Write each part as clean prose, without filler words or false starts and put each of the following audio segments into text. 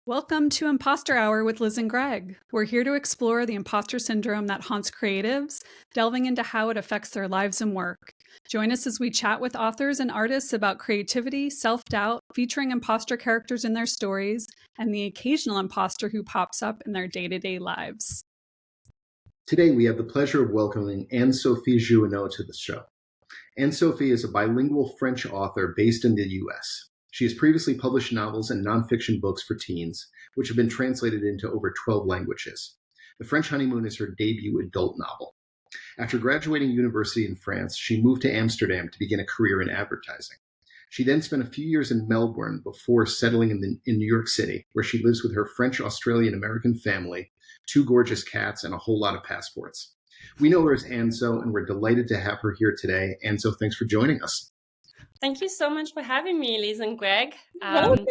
Welcome to Impostor Hour with Liz and Greg. We're here to explore the imposter syndrome that haunts creatives, delving into how it affects their lives and work. Join us as we chat with authors and artists about creativity, self-doubt, featuring imposter characters in their stories, and the occasional imposter who pops up in their day-to-day lives. Today, we have the pleasure of welcoming Anne-Sophie Jouhanneau to the show. Anne-Sophie is a bilingual French author based in the U.S. She has previously published novels and nonfiction books for teens, which have been translated into over 12 languages. The French Honeymoon is her debut adult novel. After graduating university in France, she moved to Amsterdam to begin a career in advertising. She then spent a few years in Melbourne before settling in New York City, where she lives with her French, Australian, American family, 2 gorgeous cats, and a whole lot of passports. We know her as Anso, and we're delighted to have her here today. Anso, thanks for joining us. Thank you so much for having me, Liz and Greg. Welcome!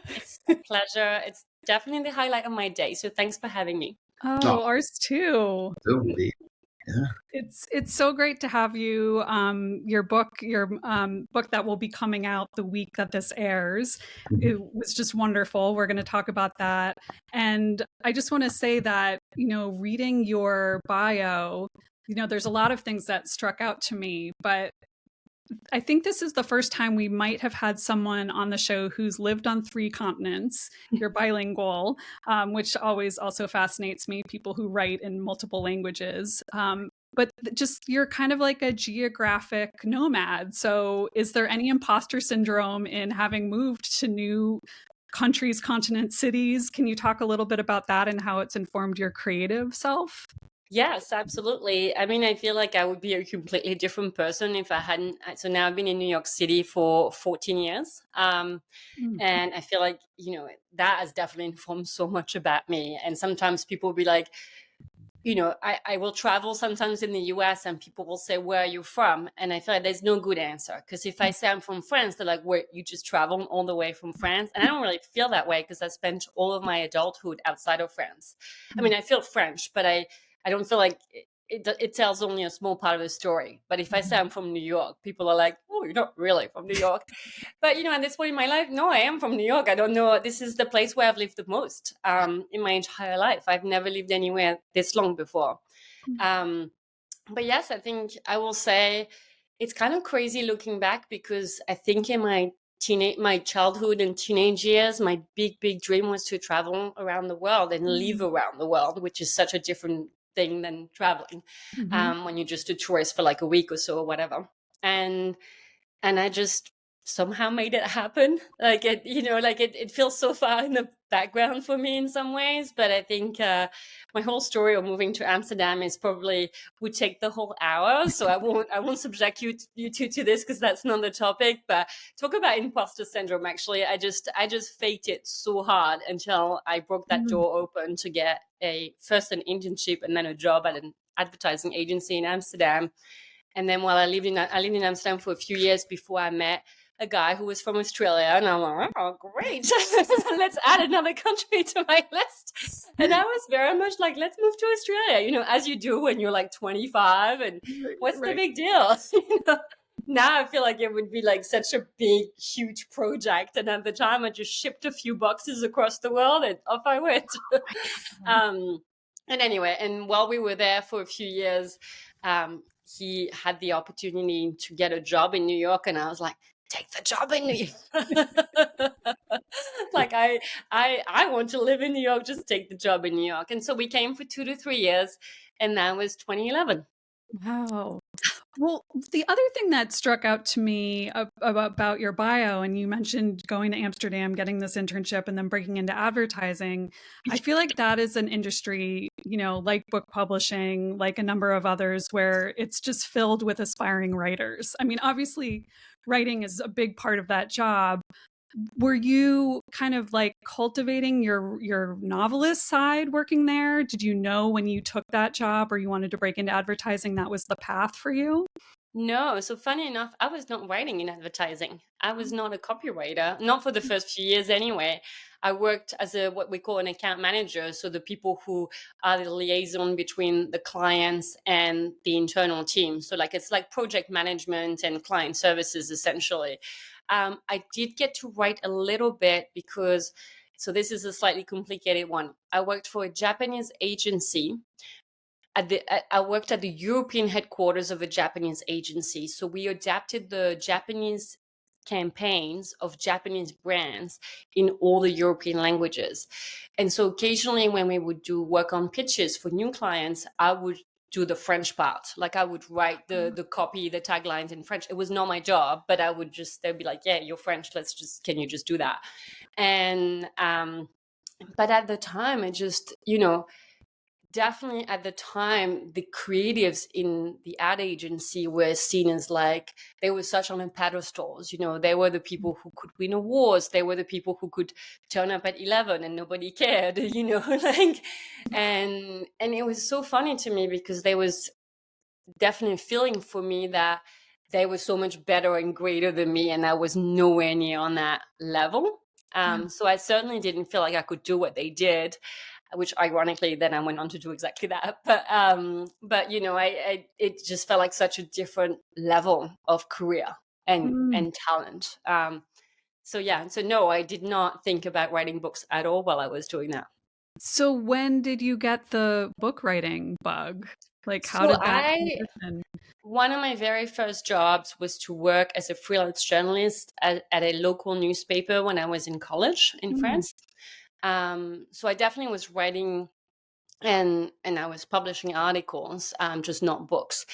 It's a pleasure. It's definitely the highlight of my day, so thanks for having me. Oh, ours too. So indeed. Yeah. It's so great to have you. Your book that will be coming out the week that this airs. It was just wonderful. We're going to talk about that. And I just want to say that, reading your bio, there's a lot of things that struck out to me, but I think this is the first time we might have had someone on the show who's lived on 3 continents. You're bilingual, which always also fascinates me, people who write in multiple languages. But just you're kind of like a geographic nomad. So is there any imposter syndrome in having moved to new countries, continents, cities? Can you talk a little bit about that and how it's informed your creative self? Yes, absolutely. I mean, I feel like I would be a completely different person if I hadn't. So now I've been in New York City for 14 years. And I feel like, that has definitely informed so much about me. And sometimes people will be like, I will travel sometimes in the US and people will say, where are you from? And I feel like there's no good answer. Because if I say I'm from France, they're like, wait, you just traveled all the way from France? And I don't really feel that way because I spent all of my adulthood outside of France. I mean, I feel French, but I don't feel like it tells only a small part of the story. But if I say I'm from New York, people are like, oh, you're not really from New York. But, at this point in my life, no, I am from New York. I don't know. This is the place where I've lived the most in my entire life. I've never lived anywhere this long before. But yes, I think I will say it's kind of crazy looking back because I think in my childhood and teenage years, my big dream was to travel around the world and live around the world, which is such a different thing than traveling when you're just a tourist for like a week or so or whatever. And I just somehow made it happen. Like it feels so far in the background for me in some ways, but I think my whole story of moving to Amsterdam is probably would take the whole hour. So I won't subject you two to this because that's not the topic. But talk about imposter syndrome. Actually, I just faked it so hard until I broke that door open to get first an internship and then a job at an advertising agency in Amsterdam. And then while I lived in Amsterdam for a few years before I met a guy who was from Australia, and I'm like, oh, great. Let's add another country to my list. And I was very much like, let's move to Australia, as you do when you're like 25 and what's the big deal? Now I feel like it would be like such a big, huge project. And at the time I just shipped a few boxes across the world and off I went. And anyway, and while we were there for a few years, he had the opportunity to get a job in New York. And I was like, take the job in New York. Like I want to live in New York, just take the job in New York. And so we came for 2 to 3 years, and that was 2011. Wow. Well, the other thing that struck out to me about your bio, and you mentioned going to Amsterdam, getting this internship, and then breaking into advertising, I feel like that is an industry, like book publishing, like a number of others, where it's just filled with aspiring writers. I mean, obviously, writing is a big part of that job. Were you kind of like cultivating your novelist side working there? Did you know when you took that job or you wanted to break into advertising that was the path for you? No. So funny enough, I was not writing in advertising. I was not a copywriter, not for the first few years anyway. I worked as what we call an account manager. So the people who are the liaison between the clients and the internal team. So it's like project management and client services, essentially. I did get to write a little bit because So this is a slightly complicated one. I worked for a Japanese agency. I worked at the European headquarters of a Japanese agency. So we adapted the Japanese campaigns of Japanese brands in all the European languages. And so occasionally when we would do work on pitches for new clients, I would do the French part. Like I would write the copy, the taglines in French. It was not my job, but I would just, they'd be like, yeah, you're French. Can you just do that? And, but at the time, it just, definitely at the time, the creatives in the ad agency were seen as like, they were such on pedestals, they were the people who could win awards. They were the people who could turn up at 11 and nobody cared, like, and it was so funny to me because there was definitely a feeling for me that they were so much better and greater than me. And I was nowhere near on that level. So I certainly didn't feel like I could do what they did, which ironically then I went on to do exactly that. But it just felt like such a different level of career and talent. So no, I did not think about writing books at all while I was doing that. So when did you get the book writing bug? Like how did that transition? One of my very first jobs was to work as a freelance journalist at a local newspaper when I was in college in France. So I definitely was writing and I was publishing articles, just not books.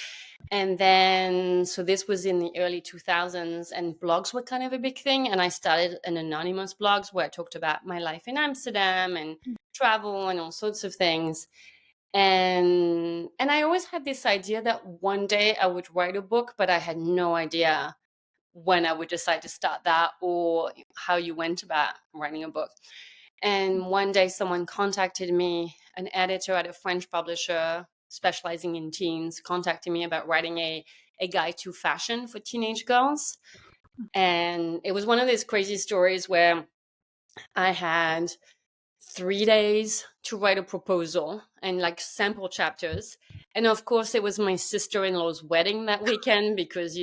And then, so this was in the early 2000s and blogs were kind of a big thing. And I started an anonymous blogs where I talked about my life in Amsterdam and travel and all sorts of things. And I always had this idea that one day I would write a book, but I had no idea when I would decide to start that or how you went about writing a book. And one day someone contacted me, an editor at a French publisher specializing in teens, contacted me about writing a guide to fashion for teenage girls. And it was one of these crazy stories where I had 3 days to write a proposal and like sample chapters. And of course, it was my sister-in-law's wedding that weekend because,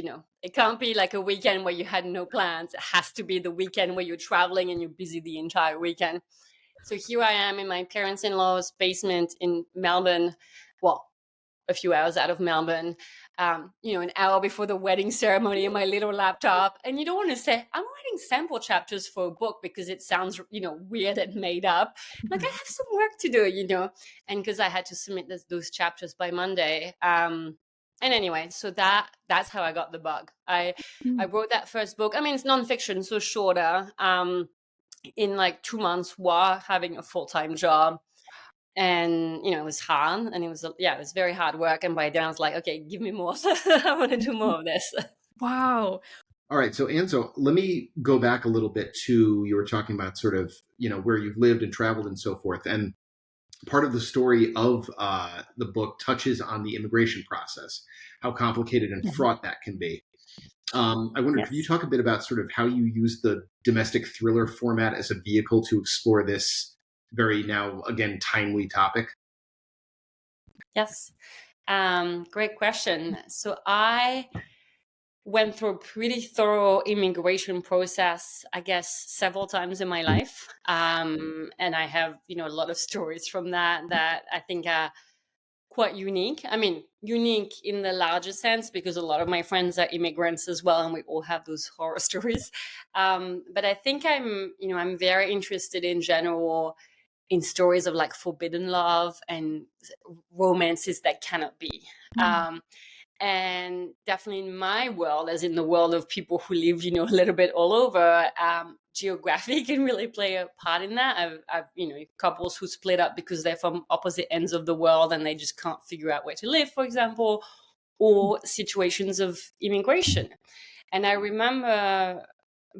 it can't be like a weekend where you had no plans. It has to be the weekend where you're traveling and you're busy the entire weekend. So here I am in my parents-in-law's basement in Melbourne, well, a few hours out of Melbourne, an hour before the wedding ceremony in my little laptop. And you don't want to say, I'm writing sample chapters for a book because it sounds, weird and made up. Like I have some work to do, and because I had to submit those chapters by Monday. And anyway, so that's how I got the bug. I wrote that first book. I mean, it's nonfiction, so shorter, in like 2 months while having a full-time job. And, it was hard and it was very hard work. And by then I was like, okay, give me more. I want to do more of this. Wow. All right. So Anne-So, let me go back a little bit to, you were talking about sort of, where you've lived and traveled and so forth. And part of the story of the book touches on the immigration process, how complicated and fraught that can be. I wonder, could you talk a bit about sort of how you use the domestic thriller format as a vehicle to explore this very now, again, timely topic? Yes. Great question. So I went through a pretty thorough immigration process, I guess, several times in my life. And I have, a lot of stories from that I think are quite unique. I mean, unique in the larger sense, because a lot of my friends are immigrants as well, and we all have those horror stories. But I think I'm very interested in general in stories of like forbidden love and romances that cannot be. And definitely in my world, as in the world of people who live, a little bit all over, geography can really play a part in that. I've couples who split up because they're from opposite ends of the world and they just can't figure out where to live, for example, or situations of immigration. And I remember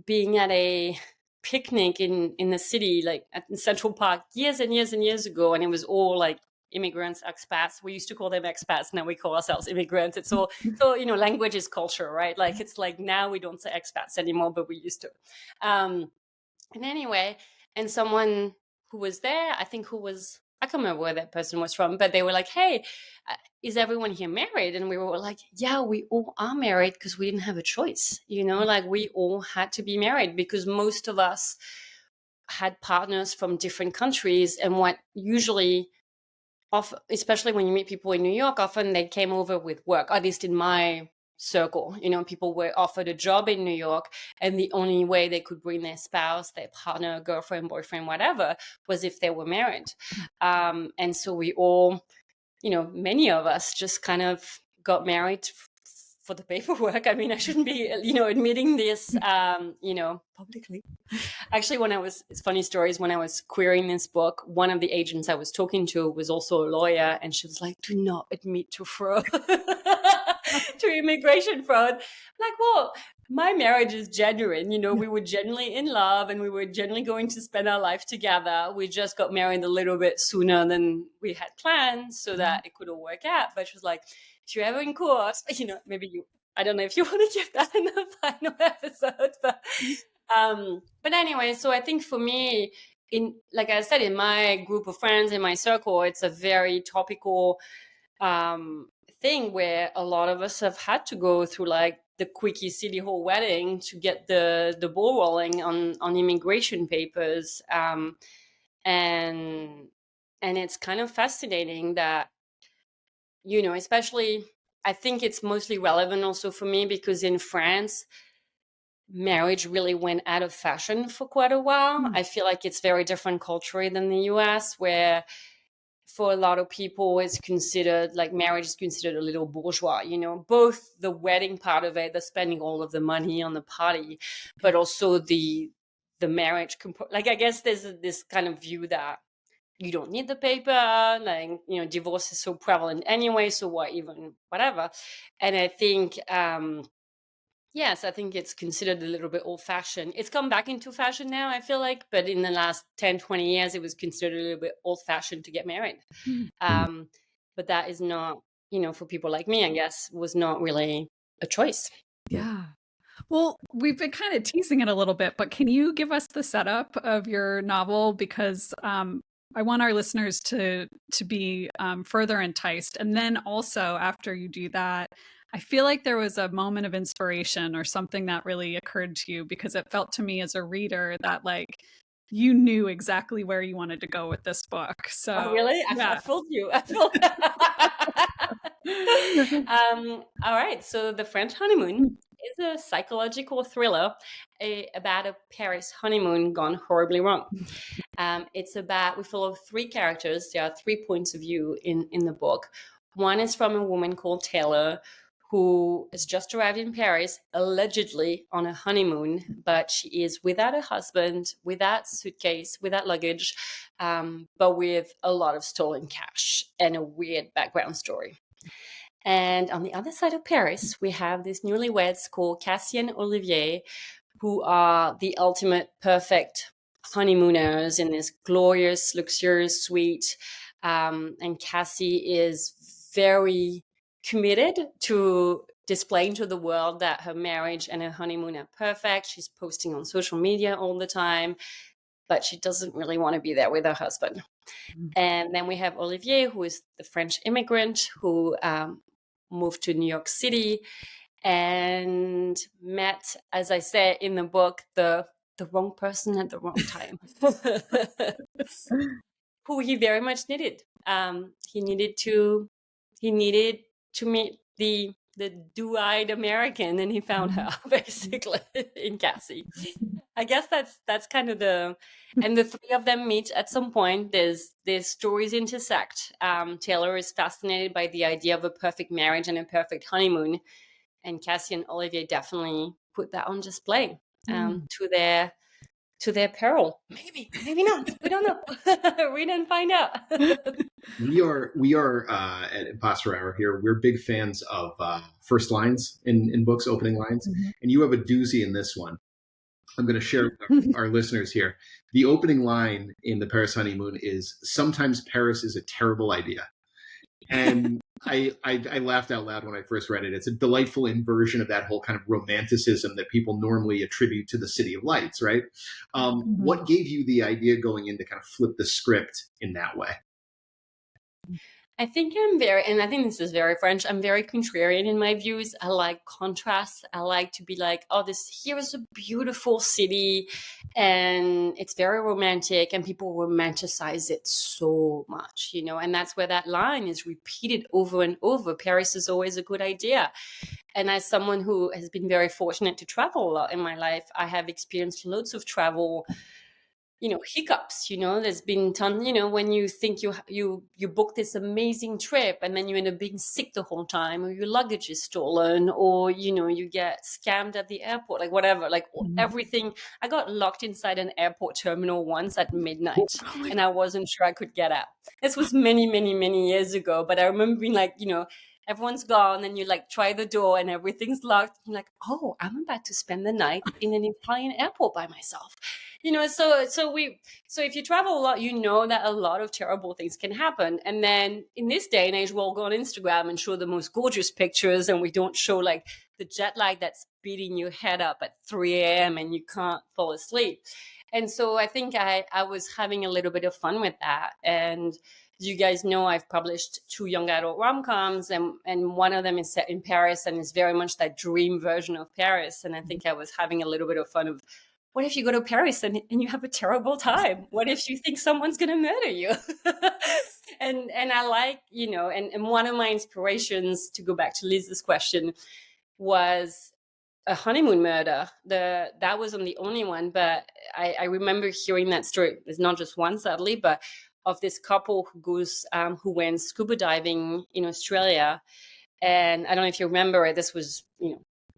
being at a picnic in the city, like at Central Park, years and years and years ago, and it was all like immigrants, expats. We used to call them expats. Now we call ourselves immigrants. It's all, so, language is culture, right? Like, it's like now we don't say expats anymore, but we used to. And anyway, and someone who was there, I can't remember where that person was from, but they were like, hey, is everyone here married? And we were like, yeah, we all are married because we didn't have a choice. Like we all had to be married because most of us had partners from different countries, and what usually, especially when you meet people in New York, often they came over with work, at least in my circle. People were offered a job in New York, and the only way they could bring their spouse, their partner, girlfriend, boyfriend, whatever, was if they were married. And so we all, many of us just kind of got married for the paperwork. I mean, I shouldn't be, admitting this, publicly. Actually, it's funny stories, when I was querying this book, one of the agents I was talking to was also a lawyer, and she was like, do not admit to fraud, to immigration fraud. Like, well, my marriage is genuine. We were genuinely in love, and we were genuinely going to spend our life together. We just got married a little bit sooner than we had planned so that it could all work out. But she was like, if you're ever in court, maybe I don't know if you want to give that in the final episode, but anyway, so I think for me, like I said, in my group of friends, in my circle, it's a very topical thing where a lot of us have had to go through like the quickie city hall wedding to get the ball rolling on immigration papers, and it's kind of fascinating that, especially, I think it's mostly relevant also for me because in France, marriage really went out of fashion for quite a while. I feel like it's very different culturally than the US, where for a lot of people it's considered like marriage is considered a little bourgeois, both the wedding part of it, the spending all of the money on the party, but also the marriage like, I guess there's this kind of view that you don't need the paper, like, divorce is so prevalent anyway, so whatever. And I think yes, I think it's considered a little bit old-fashioned. It's come back into fashion now, I feel like, but in the last 10, 20 years, it was considered a little bit old-fashioned to get married. But that is not, for people like me, I guess, was not really a choice. Yeah. Well, we've been kind of teasing it a little bit, but can you give us the setup of your novel? Because I want our listeners to be further enticed. And then also, after you do that, I feel like there was a moment of inspiration or something that really occurred to you, because it felt to me as a reader that like you knew exactly where you wanted to go with this book. So really? Yeah. I fooled you. All right. So The French Honeymoon is a psychological thriller about a Paris honeymoon gone horribly wrong. We follow three characters. There are 3 points of view in the book. One is from a woman called Taylor, who has just arrived in Paris, allegedly on a honeymoon, but she is without a husband, without suitcase, without luggage, but with a lot of stolen cash and a weird background story. And on the other side of Paris, we have these newlyweds called Cassie and Olivier, who are the ultimate perfect honeymooners in this glorious, luxurious suite. And Cassie is very committed to displaying to the world that her marriage and her honeymoon are perfect. She's posting on social media all the time, but she doesn't really want to be there with her husband. And then we have Olivier, who is the French immigrant who moved to New York City and met, as I say in the book, the wrong person at the wrong time, who he very much needed. He needed to meet the do-eyed American, and he found her basically in Cassie. I guess that's kind of and the three of them meet at some point. Their stories intersect. Taylor is fascinated by the idea of a perfect marriage and a perfect honeymoon, and Cassie and Olivier definitely put that on display to their peril. Maybe not. We don't know. Read and find out. We are at Impostor Hour here. We're big fans of first lines in books, opening lines, and you have a doozy in this one. I'm going to share with our listeners here. The opening line in The Paris Honeymoon is, "Sometimes Paris is a terrible idea." And I laughed out loud when I first read it. It's a delightful inversion of that whole kind of romanticism that people normally attribute to the City of Lights, right? What gave you the idea going in to kind of flip the script in that way? I think and I think this is very French. I'm very contrarian in my views. I like contrasts. I like to be like, oh, here is a beautiful city and it's very romantic, and people romanticize it so much, and that's where that line is repeated over and over. Paris is always a good idea. And as someone who has been very fortunate to travel a lot in my life, I have experienced loads of travel hiccups. There's been tons, when you think you book this amazing trip and then you end up being sick the whole time, or your luggage is stolen, or you get scammed at the airport, like whatever, like everything. I got locked inside an airport terminal once at midnight and I wasn't sure I could get out. This was many, many, many years ago, but I remember being like, everyone's gone and you like try the door and everything's locked. You're like, oh, I'm about to spend the night in an Italian airport by myself. So if you travel a lot, that a lot of terrible things can happen. And then in this day and age, we'll go on Instagram and show the most gorgeous pictures, and we don't show like the jet lag that's beating your head up at 3 a.m. and you can't fall asleep. And so I think I was having a little bit of fun with that. And you guys know I've published 2 young adult rom-coms, and one of them is set in Paris and is very much that dream version of Paris. And I think I was having a little bit of fun of, what if you go to Paris and you have a terrible time? What if you think someone's going to murder you? and I like, and one of my inspirations, to go back to Liz's question, was a honeymoon murder. That wasn't the only one, but I remember hearing that story. There's not just one, sadly, but of this couple who went scuba diving in Australia. And I don't know if you remember it. This was,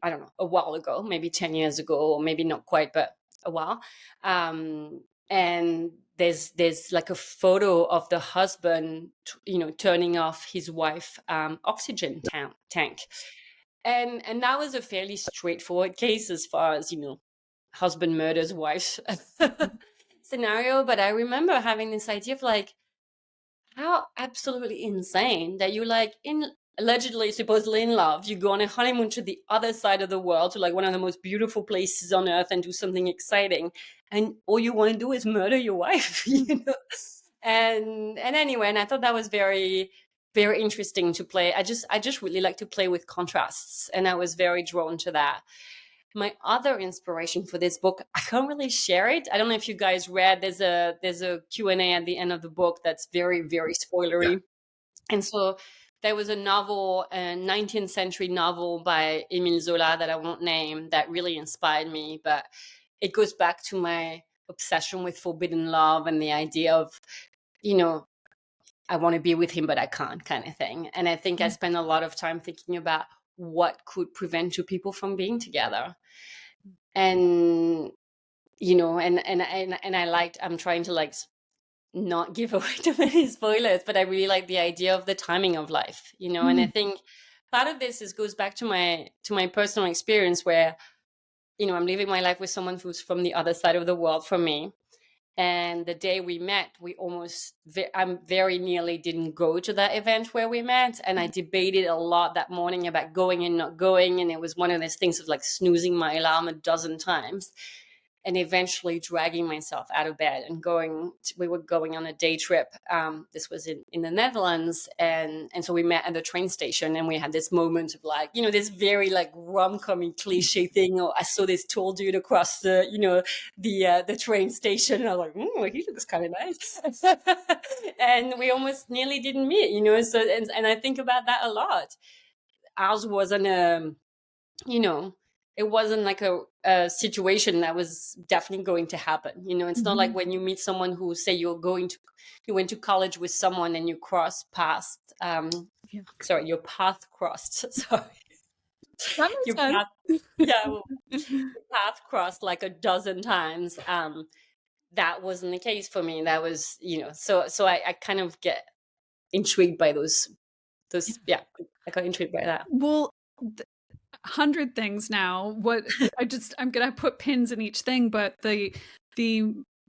I don't know, a while ago, maybe 10 years ago, or maybe not quite, but a while. And there's like a photo of the husband, turning off his wife oxygen tank. And that was a fairly straightforward case as far as, husband murders wife scenario. But I remember having this idea of like, how absolutely insane that you like allegedly, supposedly in love, you go on a honeymoon to the other side of the world, to like one of the most beautiful places on earth, and do something exciting, and all you want to do is murder your wife. And anyway, and I thought that was very, very interesting to play. I just really like to play with contrasts, and I was very drawn to that. My other inspiration for this book, I can't really share it. I don't know if you guys read, there's a Q&A at the end of the book that's very, very spoilery. Yeah. And so there was a novel, a 19th century novel by Émile Zola that I won't name, that really inspired me. But it goes back to my obsession with forbidden love and the idea of, I want to be with him, but I can't, kind of thing. And I think I spent a lot of time thinking about what could prevent 2 people from being together. And, I'm trying to like not give away too many spoilers, but I really like the idea of the timing of life, and I think part of this goes back to my personal experience where, I'm living my life with someone who's from the other side of the world from me. And the day we met, I very nearly didn't go to that event where we met. And I debated a lot that morning about going and not going. And it was one of those things of like snoozing my alarm a dozen times, and eventually dragging myself out of bed and we were going on a day trip. This was in the Netherlands. And so we met at the train station, and we had this moment of like, this very like rom-com cliche thing. Or I saw this tall dude across the train station, and I was like, he looks kind of nice. And we almost nearly didn't meet, so, and I think about that a lot. Ours wasn't it wasn't like a situation that was definitely going to happen. It's not like when you meet someone who say you went to college with someone and you cross paths. Your path crossed. Sorry. That makes sense. Your path crossed like a dozen times. That wasn't the case for me. That was, so I kind of get intrigued by those. Yeah, I got intrigued by that. Well, 100 things now. I'm gonna put pins in each thing, but the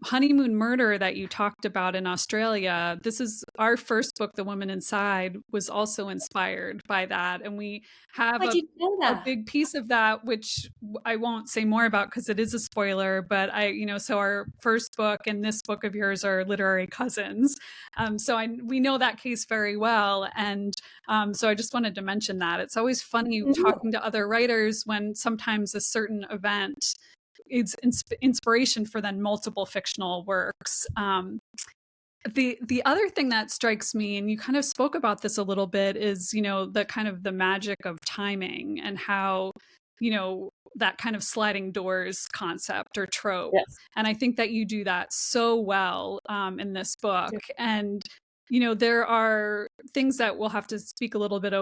Honeymoon Murder that you talked about in Australia, this is our first book, The Woman Inside, was also inspired by that. And we have I didn't know a that. big piece of that, which I won't say more about because it is a spoiler, but so our first book and this book of yours are literary cousins. We know that case very well. And so I just wanted to mention that. It's always funny talking to other writers when sometimes a certain event is inspiration for then multiple fictional works. The other thing that strikes me, and you kind of spoke about this a little bit, is the kind of the magic of timing and how that kind of sliding doors concept or trope. Yes. And I think that you do that so well in this book. And there are things that we'll have to speak a little bit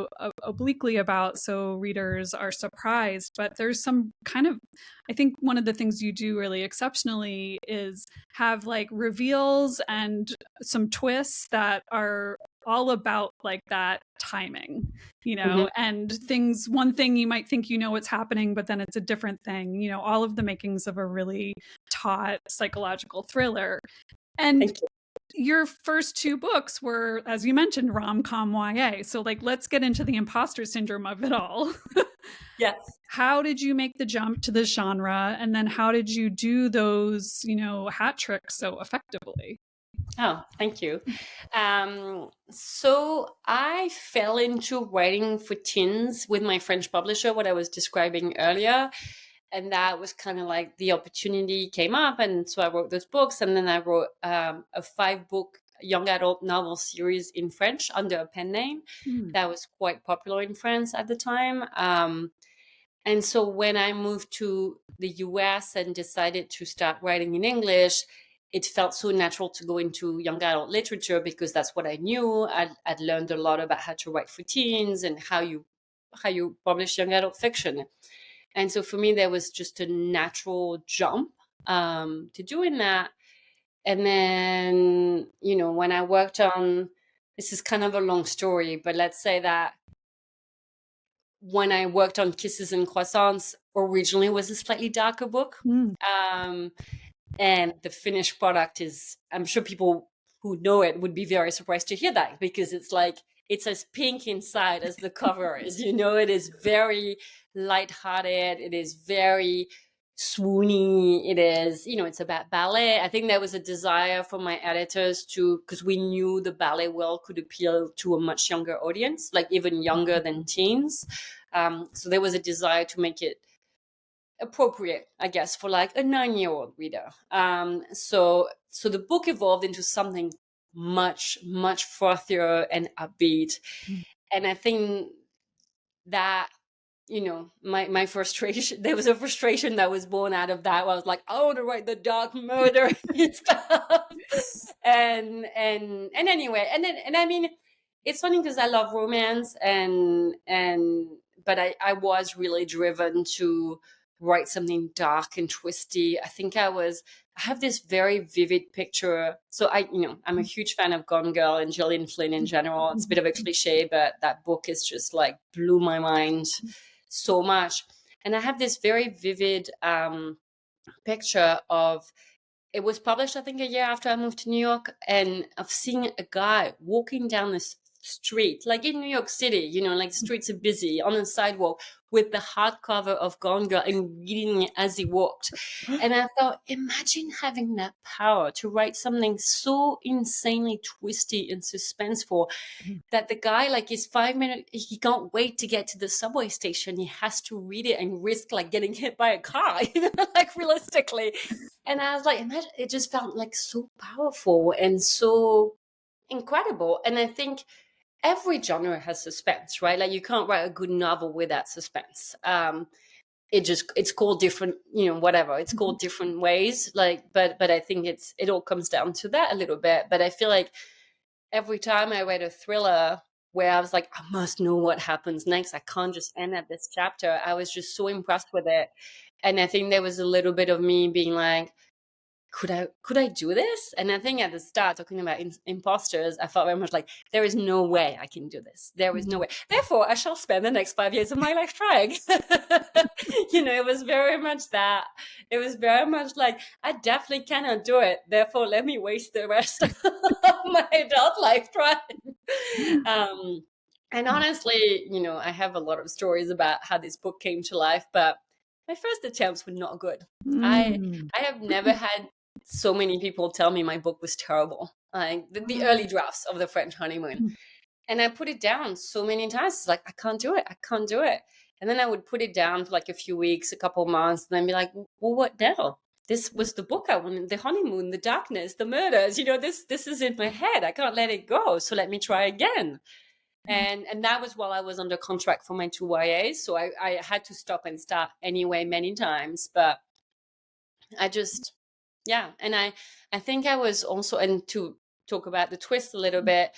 obliquely about so readers are surprised, but there's some kind of, I think one of the things you do really exceptionally is have like reveals and some twists that are all about like that timing, and things, one thing you might think what's happening, but then it's a different thing, all of the makings of a really taut psychological thriller. And your first two books were, as you mentioned, rom-com YA. So like, let's get into the imposter syndrome of it all. Yes. How did you make the jump to the genre? And then how did you do those, hat tricks so effectively? Oh, thank you. So I fell into writing for teens with my French publisher, what I was describing earlier. And that was kind of like the opportunity came up. And so I wrote those books. And then I wrote a 5-book young adult novel series in French under a pen name that was quite popular in France at the time. And so when I moved to the US and decided to start writing in English, it felt so natural to go into young adult literature because that's what I knew. I'd learned a lot about how to write for teens and how you publish young adult fiction. And so for me, there was just a natural jump to doing that. And then, when I worked on, this is kind of a long story, but let's say that when I worked on Kisses and Croissants, originally was a slightly darker book. And the finished product is, I'm sure people who know it would be very surprised to hear that because it's like, it's as pink inside as the cover is, it is very lighthearted. It is very swoony. It is, it's about ballet. I think there was a desire for my editors because we knew the ballet world could appeal to a much younger audience, like even younger than teens. So there was a desire to make it appropriate, I guess, for like a 9-year-old reader. So the book evolved into something much, much frothier and upbeat. And I think that, my frustration, there was a frustration that was born out of that. Where I was like, I want to write the dark murder stuff. And anyway, and I mean, it's funny because I love romance but I was really driven to write something dark and twisty. I think I have this very vivid picture. So I'm a huge fan of Gone Girl and Gillian Flynn in general. It's a bit of a cliche, but that book is just like blew my mind so much. And I have this very vivid picture of, it was published, I think, a year after I moved to New York, and of seeing a guy walking down this street, like in New York City, like the streets are busy, on the sidewalk with the hardcover of Gone Girl and reading it as he walked. And I thought, imagine having that power to write something so insanely twisty and suspenseful that the guy, like, is 5 minutes, he can't wait to get to the subway station. He has to read it and risk like getting hit by a car, like realistically. And I was like, imagine, it just felt like so powerful and so incredible. And I think every genre has suspense, right? Like you can't write a good novel without suspense. It's called different, whatever. It's called different ways. Like, but I think it all comes down to that a little bit. But I feel like every time I read a thriller where I was like, I must know what happens next. I can't just end at this chapter. I was just so impressed with it. And I think there was a little bit of me being like, could I do this? And I think at the start, talking about imposters, I felt very much like, there is no way I can do this. There is no way. Therefore, I shall spend the next 5 years of my life trying. It was very much that. It was very much like, I definitely cannot do it. Therefore, let me waste the rest of my adult life trying. And honestly, I have a lot of stories about how this book came to life, but my first attempts were not good. I have never had so many people tell me my book was terrible. Like the early drafts of the French Honeymoon. And I put it down so many times. It's like, I can't do it. I can't do it. And then I would put it down for like a few weeks, a couple of months, and then be like, well, what now? This was the book I wanted, the honeymoon, the darkness, the murders. This is in my head. I can't let it go. So let me try again. And that was while I was under contract for my 2 YAs. So I had to stop and start anyway many times. But I just, And I think I was also, and to talk about the twist a little bit,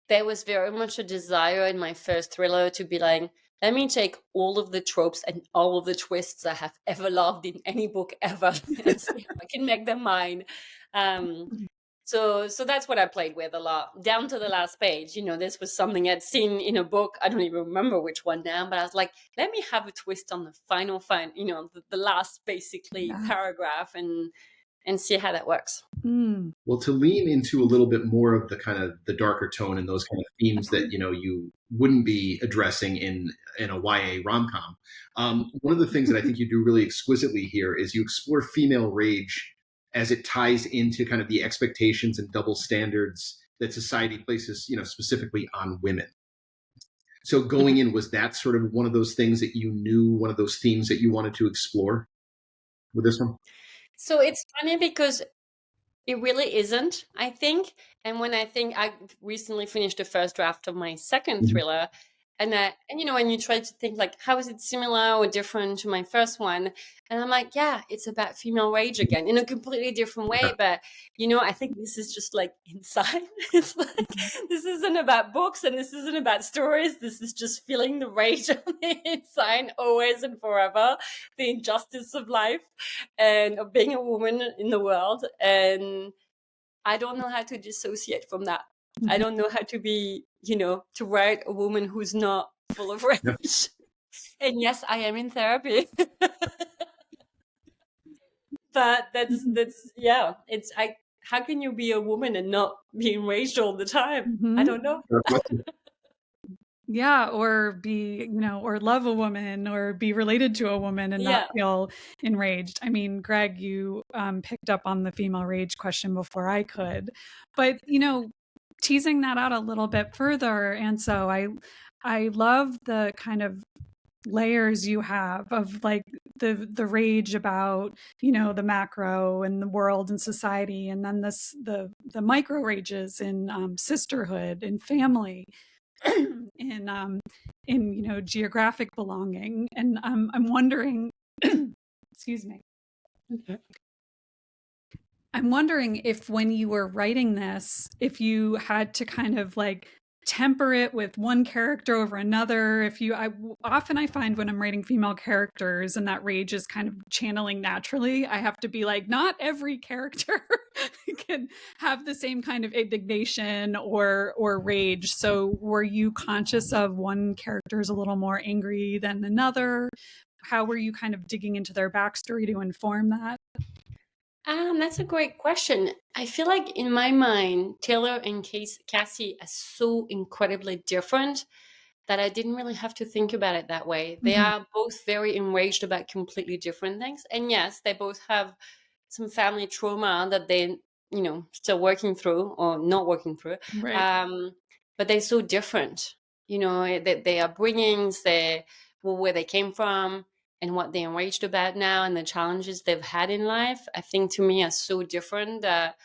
there was very much a desire in my first thriller to be like, let me take all of the tropes and all of the twists I have ever loved in any book ever and see if I can make them mine. So that's what I played with a lot, down to the last page. This was something I'd seen in a book. I don't even remember which one now, but I was like, let me have a twist on the final, the last basically paragraph and see how that works. Well, to lean into a little bit more of the kind of the darker tone and those kind of themes that, you wouldn't be addressing in a YA rom-com. One of the things that I think you do really exquisitely here is you explore female rage as it ties into kind of the expectations and double standards that society places, specifically on women. So going in, was that sort of one of those things that you knew, one of those themes that you wanted to explore with this one? So it's funny because it really isn't, I think. And when I recently finished the first draft of my second thriller, and you try to think like, how is it similar or different to my first one? And I'm like, yeah, it's about female rage again in a completely different way. But, I think this is just like inside. It's like, this isn't about books and this isn't about stories. This is just feeling the rage on the inside always and forever, the injustice of life and of being a woman in the world. And I don't know how to dissociate from that. I don't know how to be, to write a woman who's not full of rage. Yep. And yes, I am in therapy. But that's it's how can you be a woman and not be enraged all the time? I don't know. Yeah, or be, or love a woman or be related to a woman and not feel enraged. I mean, Greg, you picked up on the female rage question before I could, but, teasing that out a little bit further. And so I love the kind of layers you have of like the rage about, the macro and the world and society. And then the micro rages in sisterhood and family. in geographic belonging, and I'm wondering excuse me. Okay. I'm wondering if when you were writing this, if you had to kind of like temper it with one character over another. I find when I'm writing female characters and that rage is kind of channeling naturally, I have to be like, not every character can have the same kind of indignation or rage. So were you conscious of one character is a little more angry than another? How were you kind of digging into their backstory to inform that? That's a great question. I feel like in my mind, Taylor and Cassie are so incredibly different that I didn't really have to think about it that way. They are both very enraged about completely different things. And yes, they both have some family trauma that they, still working through or not working through. Right. But they're so different. Their upbringings, where they came from, and what they're enraged about now and the challenges they've had in life, I think to me are so different that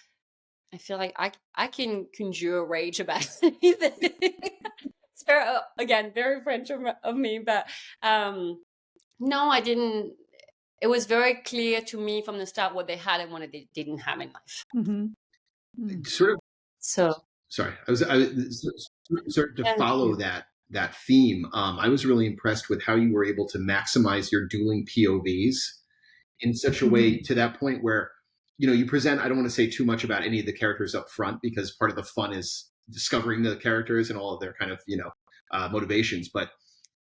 I feel like I can conjure rage about anything. It's very French of me, but no, I didn't. It was very clear to me from the start what they had and what they didn't have in life. Sort of. So sorry, I was sort of to follow that theme. I was really impressed with how you were able to maximize your dueling POVs in such a way to that point where you present, I don't want to say too much about any of the characters up front because part of the fun is discovering the characters and all of their kind of, motivations. But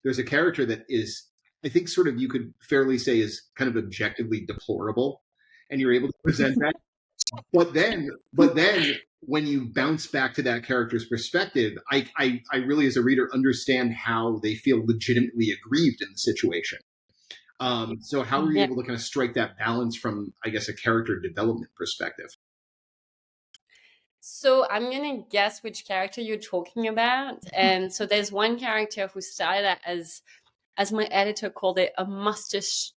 there's a character that is, I think sort of you could fairly say is kind of objectively deplorable, and you're able to present that. But then when you bounce back to that character's perspective, I really, as a reader, understand how they feel legitimately aggrieved in the situation. So how were you able to kind of strike that balance from, I guess, a character development perspective? So I'm gonna guess which character you're talking about. And so there's one character who started out as my editor called it, a mustache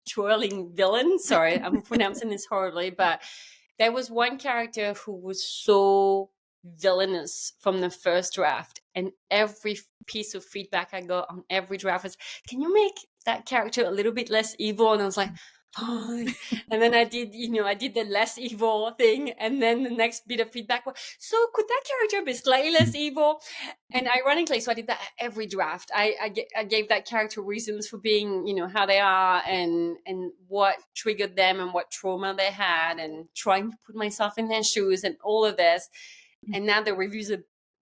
twirling villain. Sorry, I'm pronouncing this horribly, but there was one character who was so villainous from the first draft, and every piece of feedback I got on every draft was, can you make that character a little bit less evil? And I was like, fine. And then I did the less evil thing, and then the next bit of feedback was, so could that character be slightly less evil? And ironically, so I did that every draft. I gave that character reasons for being, how they are, and what triggered them and what trauma they had, and trying to put myself in their shoes and all of this. And now the reviews are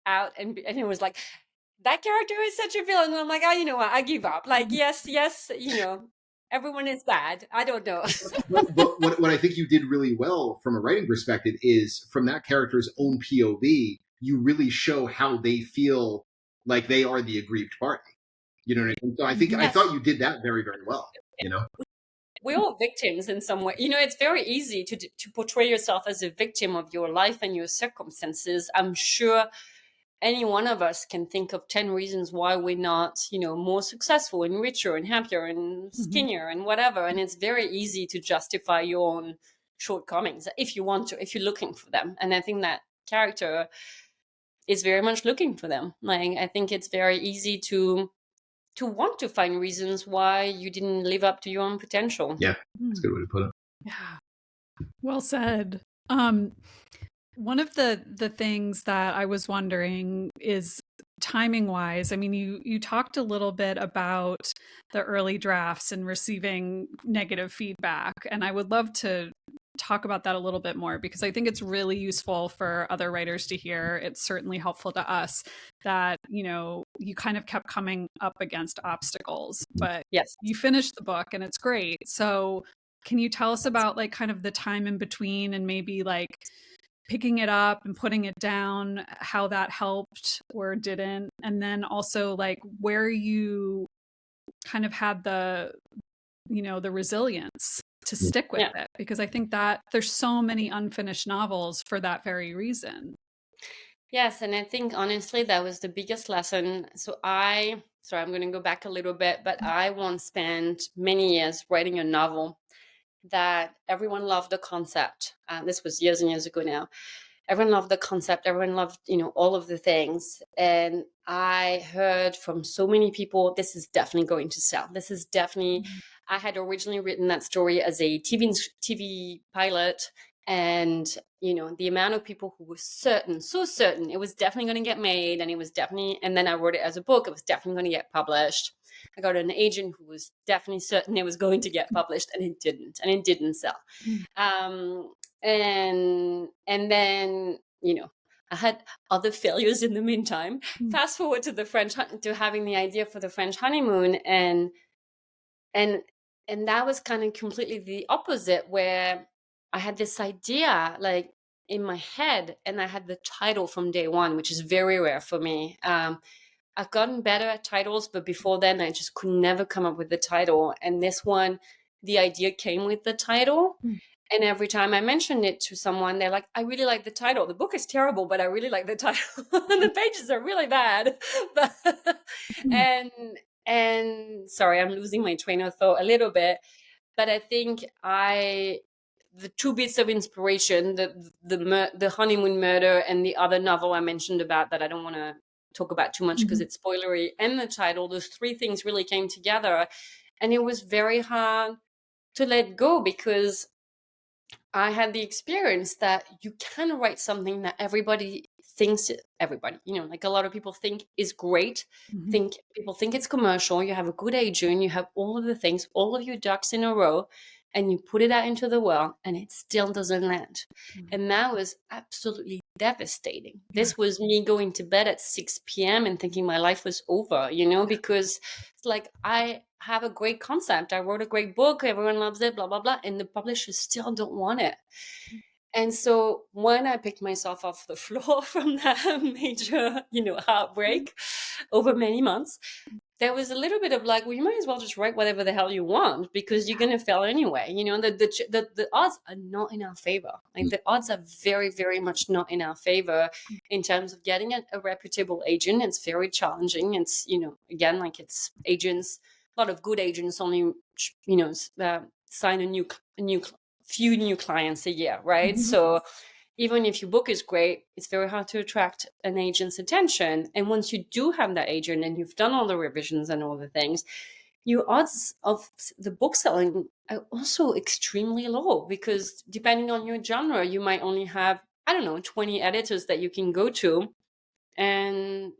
out, and it was like, that character is such a villain. And I'm like, oh, you know what? I give up. Like, yes, everyone is bad. I don't know. but what I think you did really well from a writing perspective is from that character's own POV, you really show how they feel like they are the aggrieved party. You know what I mean? So I thought you did that very, very well. We're all victims in some way. It's very easy to portray yourself as a victim of your life and your circumstances. I'm sure any one of us can think of 10 reasons why we're not, more successful and richer and happier and skinnier and whatever. And it's very easy to justify your own shortcomings if you want to, if you're looking for them. And I think that character is very much looking for them. Like, I think it's very easy to want to find reasons why you didn't live up to your own potential. Yeah, that's a good way to put it. Yeah, well said. One of the things that I was wondering is timing wise. I mean, you talked a little bit about the early drafts and receiving negative feedback, and I would love to talk about that a little bit more because I think it's really useful for other writers to hear. It's certainly helpful to us that, you kind of kept coming up against obstacles, but yes, you finished the book and it's great. So can you tell us about like kind of the time in between and maybe like picking it up and putting it down, how that helped or didn't? And then also like where you kind of had the resilience to stick with it, because I think that there's so many unfinished novels for that very reason. Yes, and I think honestly that was the biggest lesson. I'm going to go back a little bit, but I once spent many years writing a novel that everyone loved the concept. This was years and years ago now. Everyone loved the concept. Everyone loved, all of the things. And I heard from so many people, this is definitely going to sell. This is definitely, I had originally written that story as a TV pilot. And, the amount of people who were so certain it was definitely going to get made. And then I wrote it as a book. It was definitely going to get published. I got an agent who was definitely certain it was going to get published, and it didn't sell. And then, I had other failures in the meantime. Fast forward to having the idea for the French Honeymoon, and that was kind of completely the opposite, where I had this idea like in my head, and I had the title from day one, which is very rare for me. I've gotten better at titles, but before then I just could never come up with the title. And this one, the idea came with the title. And every time I mentioned it to someone, they're like, I really like the title. The book is terrible, but I really like the title. The pages are really bad. And sorry, I'm losing my train of thought a little bit. But I think the two bits of inspiration, the Honeymoon Murder and the other novel I mentioned about that I don't want to talk about too much because it's spoilery, and the title, those three things really came together. And it was very hard to let go because I had the experience that you can write something that everybody, like a lot of people think is great. People think it's commercial. You have a good agent, you have all of the things, all of your ducks in a row. and you put it out into the world and it still doesn't land. And that was absolutely devastating. This was me going to bed at 6 p.m. and thinking my life was over, because it's like, I have a great concept. I wrote a great book. Everyone loves it, blah, blah, blah. And the publishers still don't want it. And so when I picked myself off the floor from that major, heartbreak over many months, there was a little bit of like, well, you might as well just write whatever the hell you want, because you're going to fail anyway. The odds are not in our favor. Like, the odds are very, very much not in our favor in terms of getting a reputable agent. It's very challenging. It's, again, like, it's agents, a lot of good agents only, sign a few new clients a year, right? Mm-hmm. So even if your book is great, it's very hard to attract an agent's attention. And once you do have that agent and you've done all the revisions and all the things, your odds of the book selling are also extremely low, because depending on your genre, you might only have, 20 editors that you can go to. And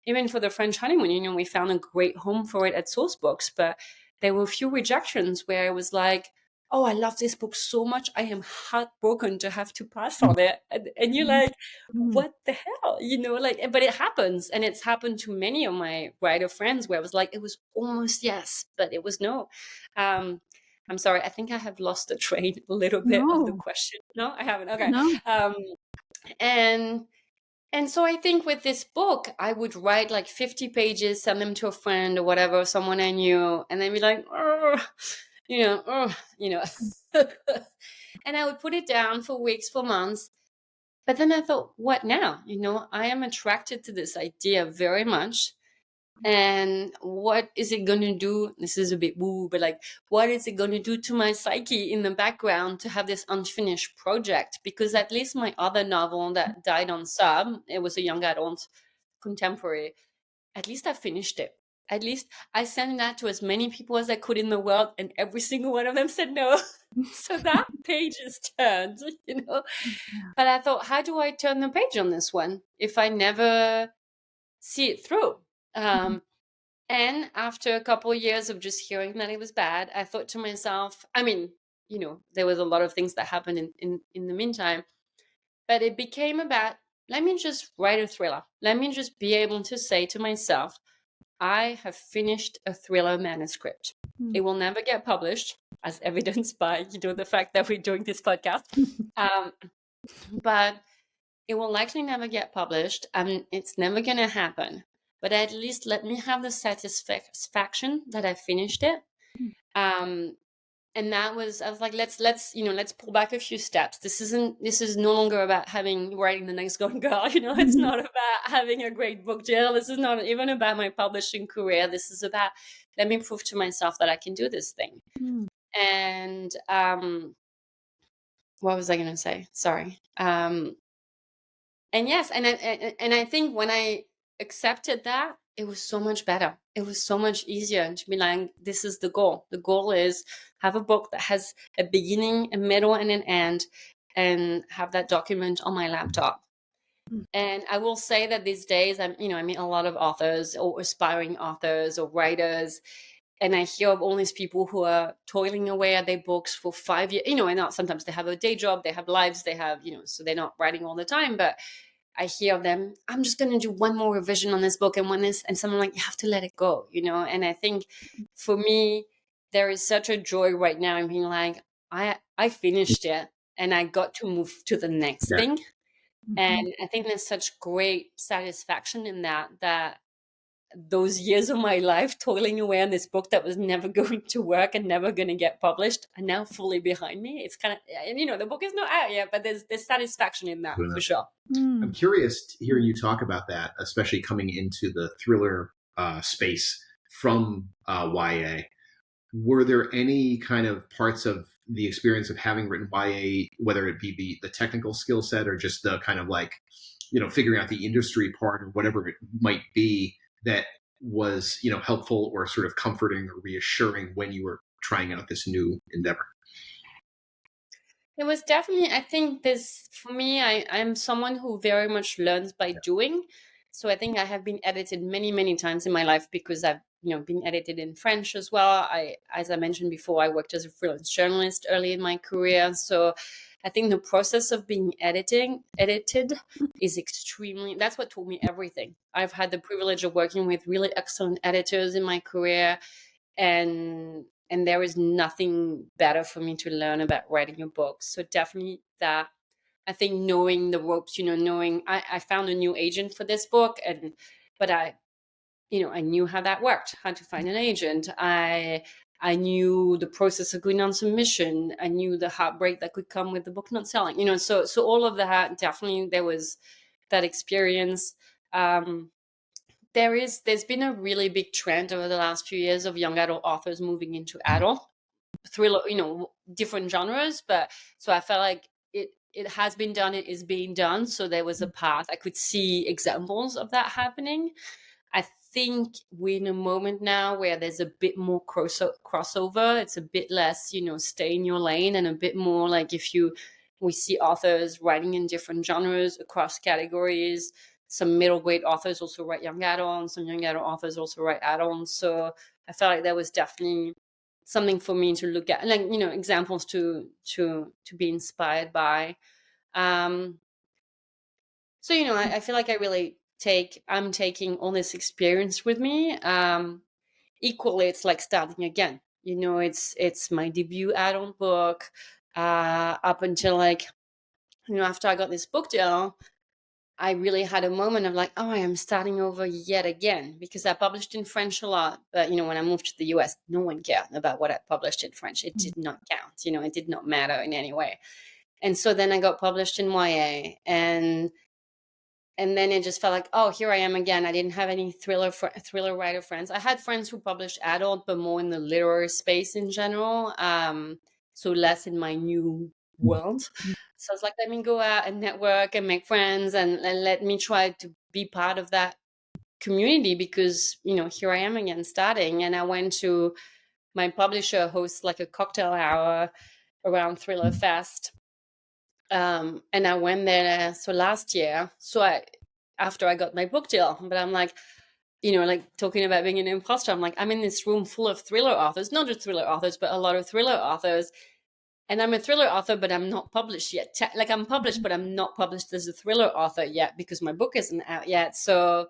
even for the French Honeymoon, we found a great home for it at Source Books, but there were a few rejections where it was like, oh, I love this book so much, I am heartbroken to have to pass on it. And you're like, what the hell? But it happens. And it's happened to many of my writer friends where I was like, it was almost yes, but it was no. I'm sorry, I think I have lost the train a little bit of the question. No, I haven't. Okay. No. And so I think with this book, I would write like 50 pages, send them to a friend or whatever, someone I knew, and then be like, and I would put it down for weeks, for months. But then I thought, what now? I am attracted to this idea very much. And what is it going to do? This is a bit woo, but like, what is it going to do to my psyche in the background to have this unfinished project? Because at least my other novel that died on sub, it was a young adult contemporary, at least I finished it. At least I sent that to as many people as I could in the world, and every single one of them said no. So that page is turned, But I thought, how do I turn the page on this one if I never see it through? And after a couple of years of just hearing that it was bad, I thought to myself, there was a lot of things that happened in the meantime, but it became about, let me just write a thriller. Let me just be able to say to myself, I have finished a thriller manuscript. It will never get published, as evidenced by, the fact that we're doing this podcast. But it will likely never get published, and it's never going to happen. But at least let me have the satisfaction that I finished it. And that was, I was like, let's pull back a few steps. This is no longer about writing the next Gone Girl. It's not about having a great book deal. This is not even about my publishing career. This is about, let me prove to myself that I can do this thing. And what was I going to say? Sorry. And yes, and I think when I accepted that, it was so much better. It was so much easier to be like, this is the goal. The goal is have a book that has a beginning, a middle, and an end, and have that document on my laptop. And I will say that these days, I meet a lot of authors or aspiring authors or writers, and I hear of all these people who are toiling away at their books for 5 years, and sometimes they have a day job, they have lives, they have, so they're not writing all the time, but I hear of them, I'm just going to do one more revision on this book, and someone like, you have to let it go, And I think for me, there is such a joy right now in being like, I finished it and I got to move to the next thing. And I think there's such great satisfaction in that those years of my life toiling away on this book that was never going to work and never going to get published are now fully behind me. It's kind of, the book is not out yet, but there's satisfaction in that for sure. I'm curious to hear you talk about that, especially coming into the thriller space from YA. Were there any kind of parts of the experience of having written YA, whether it be the technical skill set or just the kind of like, figuring out the industry part or whatever it might be, that was, helpful or sort of comforting or reassuring when you were trying out this new endeavor? It was definitely, I think for me, I'm someone who very much learns by doing. So I think I have been edited many, many times in my life because I've been edited in French as well. As I mentioned before, I worked as a freelance journalist early in my career. So I think the process of being edited is that's what taught me everything. I've had the privilege of working with really excellent editors in my career, and there is nothing better for me to learn about writing a book. So definitely that. I think knowing the ropes, knowing I found a new agent for this book, but I knew how that worked, how to find an agent. I knew the process of going on submission. I knew the heartbreak that could come with the book not selling. So all of that, definitely there was that experience. There's been a really big trend over the last few years of young adult authors moving into adult thriller, different genres. But so I felt like it has been done, it is being done. So there was a path. I could see examples of that happening. I think we're in a moment now where there's a bit more crossover. It's a bit less, stay in your lane, and a bit more like we see authors writing in different genres across categories. Some middle grade authors also write young adult, some young adult authors also write adult. So I felt like there was definitely something for me to look at, like, examples to be inspired by. So, I feel like I'm taking all this experience with me. Equally, it's like starting again. It's my debut adult book. Up until after I got this book deal, I really had a moment of like, oh, I am starting over yet again, because I published in French a lot. But, when I moved to the US, no one cared about what I published in French. It did not count. It did not matter in any way. And so then I got published in YA, and then it just felt like, oh, here I am again. I didn't have any thriller writer friends. I had friends who published adult, but more in the literary space in general. So less in my new world. So I was like, let me go out and network and make friends, and let me try to be part of that community, because, here I am again starting. And I went to my publisher hosts like a cocktail hour around Thriller Fest. And I went there last year. So after I got my book deal, but I'm like, talking about being an imposter, I'm like, I'm in this room full of thriller authors, not just thriller authors, but a lot of thriller authors. And I'm a thriller author, but I'm not published yet. Like, I'm published, but I'm not published as a thriller author yet, because my book isn't out yet. So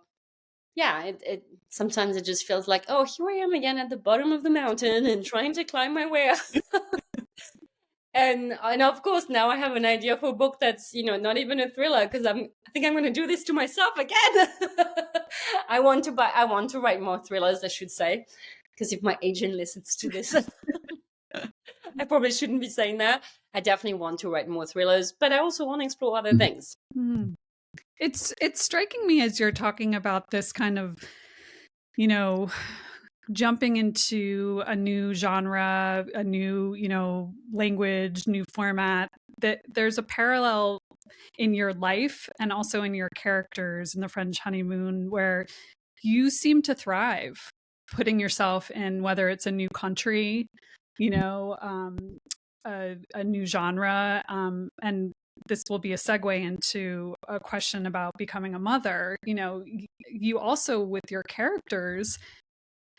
yeah, it sometimes it just feels like, oh, here I am again at the bottom of the mountain and trying to climb my way up. And of course, now I have an idea for a book that's, not even a thriller, because I think I'm going to do this to myself again. I want to write more thrillers, I should say, because if my agent listens to this, I probably shouldn't be saying that. I definitely want to write more thrillers, but I also want to explore other things. It's striking me as you're talking about this kind of, jumping into a new genre, a new, language, new format, that there's a parallel in your life and also in your characters in the French Honeymoon, where you seem to thrive putting yourself in, whether it's a new country, a new genre. And this will be a segue into a question about becoming a mother. You also, with your characters,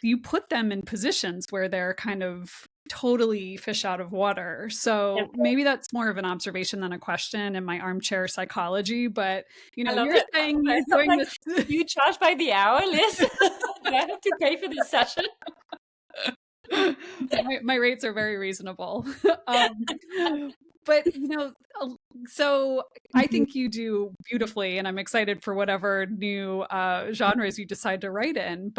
you put them in positions where they're kind of totally fish out of water. So maybe that's more of an observation than a question in my armchair psychology. But, you're saying you're doing this. Do you charge by the hour, Liz? Do I have to pay for this session? My rates are very reasonable. But, so I think you do beautifully, and I'm excited for whatever new genres you decide to write in.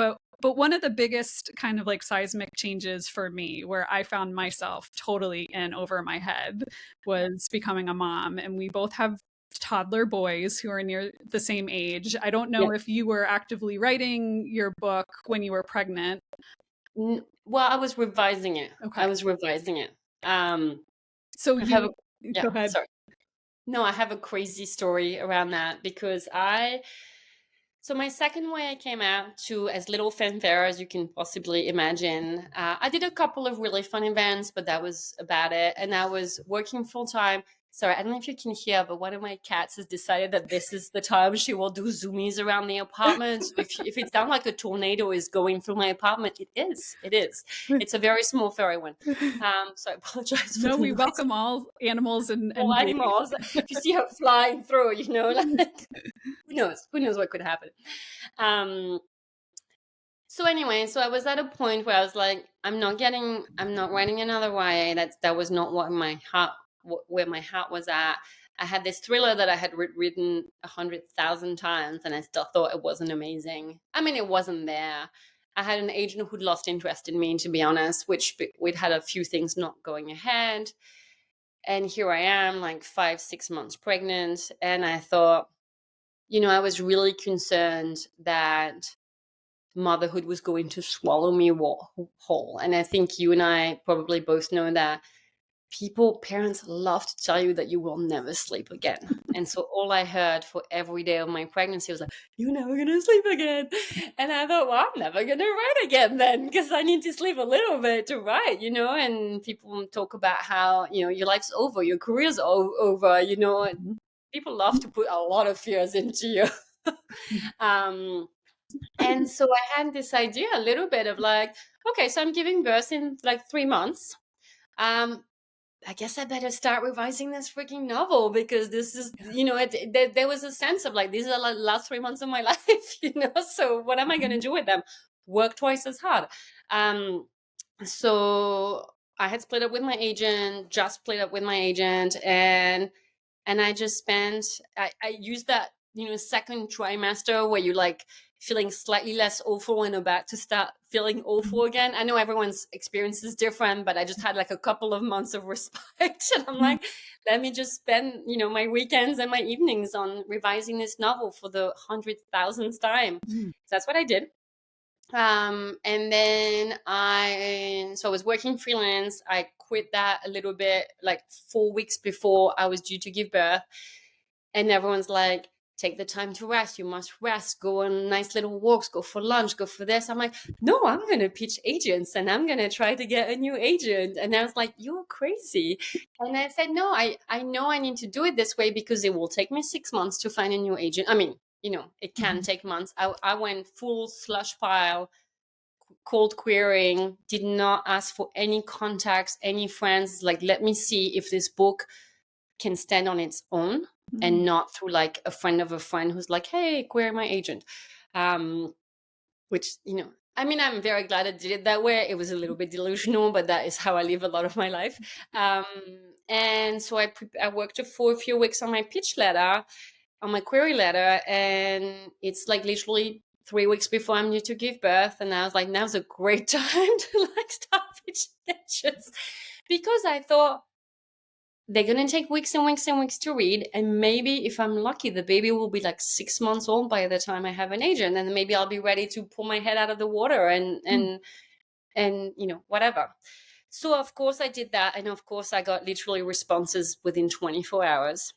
But one of the biggest kind of like seismic changes for me, where I found myself totally in over my head, was becoming a mom. And we both have toddler boys who are near the same age. I don't know if you were actively writing your book when you were pregnant. Well, I was revising it. Okay. I was revising it. So go ahead. Sorry. No, I have a crazy story around that, because so my second way I came out to as little fanfare as you can possibly imagine. I did a couple of really fun events, but that was about it. And I was working full time. Sorry, I don't know if you can hear, but one of my cats has decided that this is the time she will do zoomies around the apartment. So if it sounds like a tornado is going through my apartment, it is. It is. It's a very small furry one. So I apologize for No, the we noise. welcome all animals and All babies. animals. If you see her flying through, you know, like who knows? Who knows what could happen? So anyway, so I was at a point where I was like, I'm not writing another YA. That was not what where my heart was at. I had this thriller that I had written 100,000 times, and I still thought it wasn't amazing. I mean, it wasn't there. I had an agent who'd lost interest in me, to be honest, which we'd had a few things not going ahead. And here I am, like 5-6 months pregnant. And I thought, I was really concerned that motherhood was going to swallow me whole. And I think you and I probably both know that parents love to tell you that you will never sleep again. And so all I heard for every day of my pregnancy was like, you're never going to sleep again. And I thought, well, I'm never going to write again then, because I need to sleep a little bit to write, and people talk about how, your life's over, your career's over, and people love to put a lot of fears into you. And so I had this idea a little bit of like, okay, so I'm giving birth in like 3 months. I guess I better start revising this freaking novel, because this is, there was a sense of like, these are the last 3 months of my life, so what am I going to do with them? Work twice as hard. So I had split up with my agent, and I just spent, I used that, second trimester where you like feeling slightly less awful and about to start feeling awful again. I know everyone's experience is different, but I just had like a couple of months of respite. And I'm like, let me just spend, my weekends and my evenings on revising this novel for the 100,000th time. So that's what I did. And then I was working freelance. I quit that a little bit, like 4 weeks before I was due to give birth. And everyone's like, take the time to rest. You must rest. Go on nice little walks. Go for lunch. Go for this. I'm like, no, I'm going to pitch agents and I'm going to try to get a new agent. And I was like, you're crazy. And I said, no, I know I need to do it this way because it will take me 6 months to find a new agent. I mean, it can take months. I went full slush pile, cold querying, did not ask for any contacts, any friends. Like, let me see if this book can stand on its own. And not through like a friend of a friend who's like, hey, query my agent. Which, I mean, I'm very glad I did it that way. It was a little bit delusional, but that is how I live a lot of my life. And so I worked for a few weeks on my pitch letter, on my query letter. And it's like literally 3 weeks before I'm due to give birth. And I was like, now's a great time to like start pitching agents. Because I thought, they're going to take weeks and weeks and weeks to read. And maybe if I'm lucky, the baby will be like 6 months old by the time I have an agent. And maybe I'll be ready to pull my head out of the water and whatever. So of course I did that. And of course I got literally responses within 24 hours.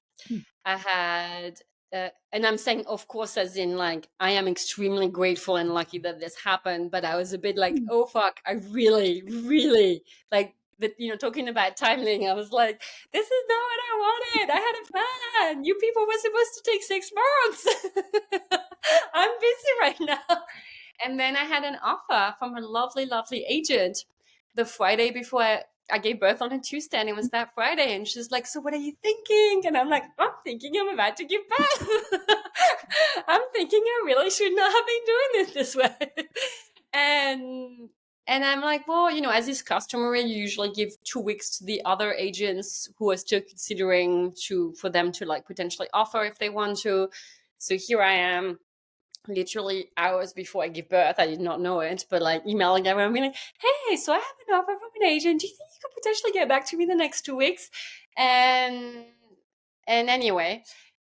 I had, and I'm saying, of course, as in like, I am extremely grateful and lucky that this happened. But I was a bit like, oh, fuck, I really, really like, but talking about timing, I was like, this is not what I wanted. I had a plan. You people were supposed to take 6 months. I'm busy right now. And then I had an offer from a lovely, lovely agent the Friday before I gave birth on a Tuesday, and it was that Friday. And she's like, so what are you thinking? And I'm like, I'm thinking I'm about to give birth. I'm thinking I really should not have been doing this way. And I'm like, well, as is customary, you usually give 2 weeks to the other agents who are still considering for them to like potentially offer if they want to. So here I am, literally hours before I give birth. I did not know it, but like emailing everyone, being like, hey, so I have an offer from an agent. Do you think you could potentially get back to me the next 2 weeks? And anyway,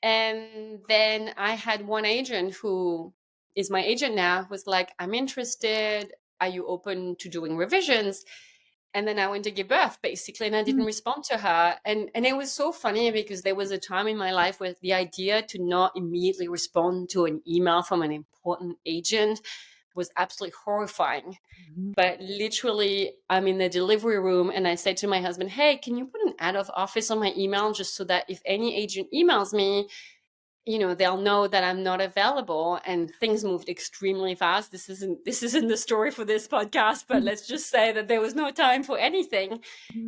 and then I had one agent who is my agent now, was like, I'm interested. Are you open to doing revisions? And then I went to give birth, basically, and I didn't respond to her. And it was so funny because there was a time in my life where the idea to not immediately respond to an email from an important agent was absolutely horrifying. But literally, I'm in the delivery room and I said to my husband, hey, can you put an out of office on my email just so that if any agent emails me, they'll know that I'm not available. And things moved extremely fast. This isn't the story for this podcast, but let's just say that there was no time for anything.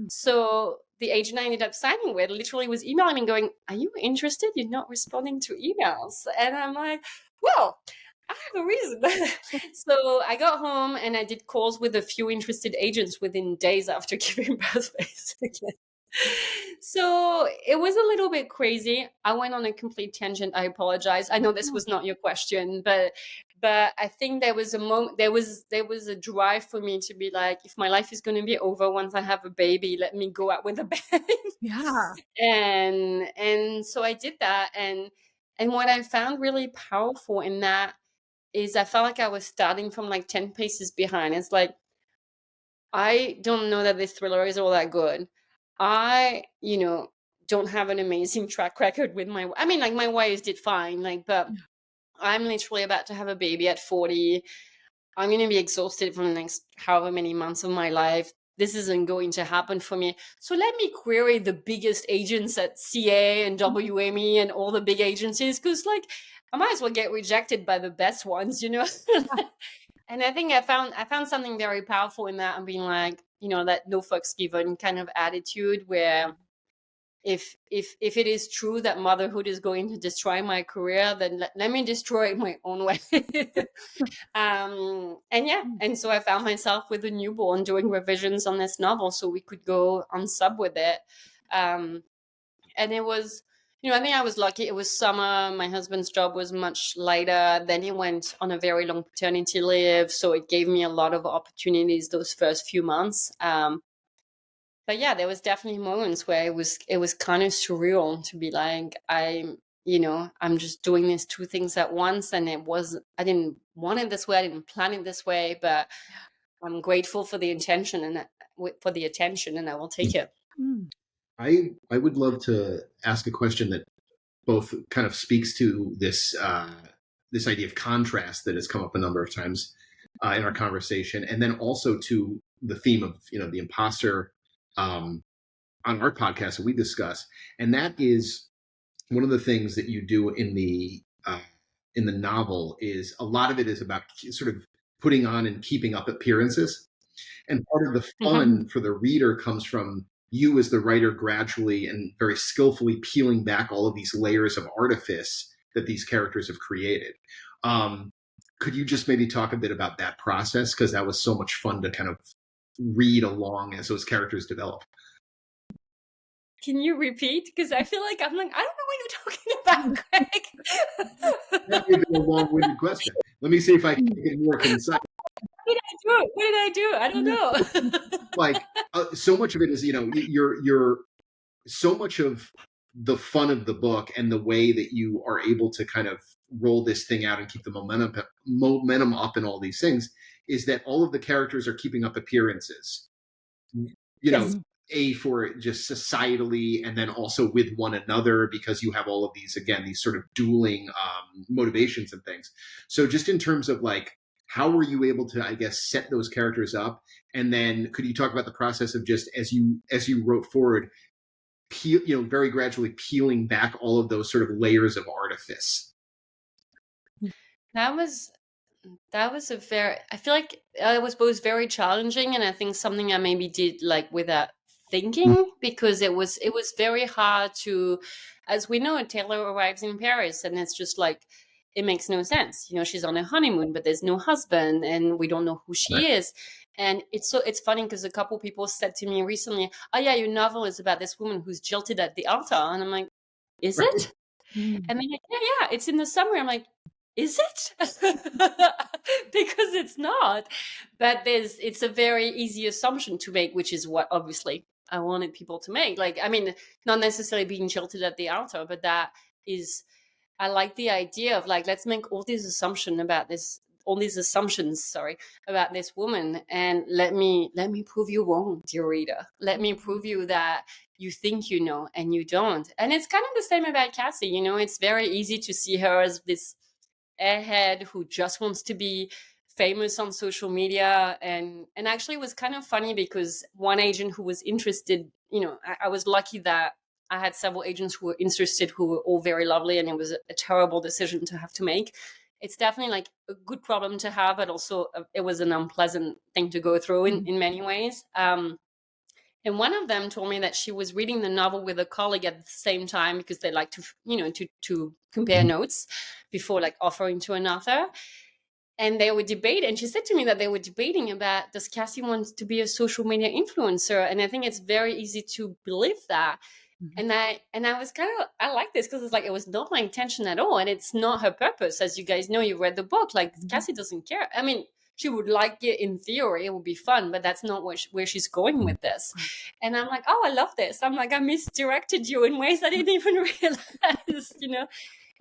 So the agent I ended up signing with literally was emailing me going, are you interested? You're not responding to emails. And I'm like, well, I have a reason. So I got home and I did calls with a few interested agents within days after giving birth, basically. So it was a little bit crazy. I went on a complete tangent. I apologize. I know this was not your question, but I think there was a moment, there was a drive for me to be like, if my life is going to be over once I have a baby, let me go out with a bang. Yeah. And so I did that. And what I found really powerful in that is I felt like I was starting from like 10 paces behind. It's like, I don't know that this thriller is all that good. I, don't have an amazing track record with my wives did fine, but I'm literally about to have a baby at 40. I'm going to be exhausted for the next however many months of my life. This isn't going to happen for me. So let me query the biggest agents at CA and WME and all the big agencies, because I might as well get rejected by the best ones, And I think I found something very powerful in that, and being like, that no fucks given kind of attitude, where if it is true that motherhood is going to destroy my career, then let me destroy it my own way. And so I found myself with a newborn doing revisions on this novel so we could go on sub with it. And it was, I think I was lucky. It was summer. My husband's job was much lighter. Then he went on a very long paternity leave. So it gave me a lot of opportunities those first few months. But yeah, there was definitely moments where it was kind of surreal to be like, I'm just doing these two things at once. And I didn't want it this way. I didn't plan it this way, but I'm grateful for the intention and for the attention, and I will take it. I would love to ask a question that both kind of speaks to this this idea of contrast that has come up a number of times in our conversation, and then also to the theme of the imposter on our podcast that we discuss, and that is one of the things that you do in the novel. Is a lot of it is about sort of putting on and keeping up appearances, and part of the fun for the reader comes from you as the writer gradually and very skillfully peeling back all of these layers of artifice that these characters have created. Could you just maybe talk a bit about that process? Because that was so much fun to kind of read along as those characters develop. Can you repeat? Because I feel like I'm like, I don't know what you're talking about, Greg. That may be a long-winded question. Let me see if I can get more concise. What did I do? I don't know. So much of it is, you're so much of the fun of the book and the way that you are able to kind of roll this thing out and keep the momentum up and all these things is that all of the characters are keeping up appearances, for just societally, and then also with one another, because you have all of these, again, these sort of dueling motivations and things. So just in terms of how were you able to, I guess, set those characters up? And then could you talk about the process of just as you wrote forward, very gradually peeling back all of those sort of layers of artifice? That was I feel like it was both very challenging, and I think something I maybe did without thinking, because it was very hard to, as we know, Taylor arrives in Paris and it's just it makes no sense. She's on a honeymoon, but there's no husband and we don't know who she is. And it's funny because a couple people said to me recently, oh yeah, your novel is about this woman who's jilted at the altar. And I'm like, is it? And they're like, yeah, it's in the summary. I'm like, is it? Because it's not. But it's a very easy assumption to make, which is what obviously I wanted people to make. Not necessarily being jilted at the altar, but that is, I like the idea of let's make all these assumptions about this woman, and let me prove you wrong, dear reader. Let me prove you that you think you know and you don't. And it's kind of the same about Cassie. It's very easy to see her as this airhead who just wants to be famous on social media, and actually it was kind of funny because one agent who was interested, I was lucky that I had several agents who were interested, who were all very lovely, and it was a terrible decision to have to make. It's definitely like a good problem to have, but also it was an unpleasant thing to go through in many ways. And one of them told me that she was reading the novel with a colleague at the same time, because they like to compare notes before like offering to an author. And they would debate, and she said to me that they were debating about, does Cassie want to be a social media influencer? And I think it's very easy to believe that. And I was kind of, I like this because it's like, it was not my intention at all. And it's not her purpose. As you guys know, you read the book, like Cassie doesn't care. I mean, she would like it in theory, it would be fun, but that's not where she's going with this. And I'm like, oh, I love this. I'm like, I misdirected you in ways I didn't even realize,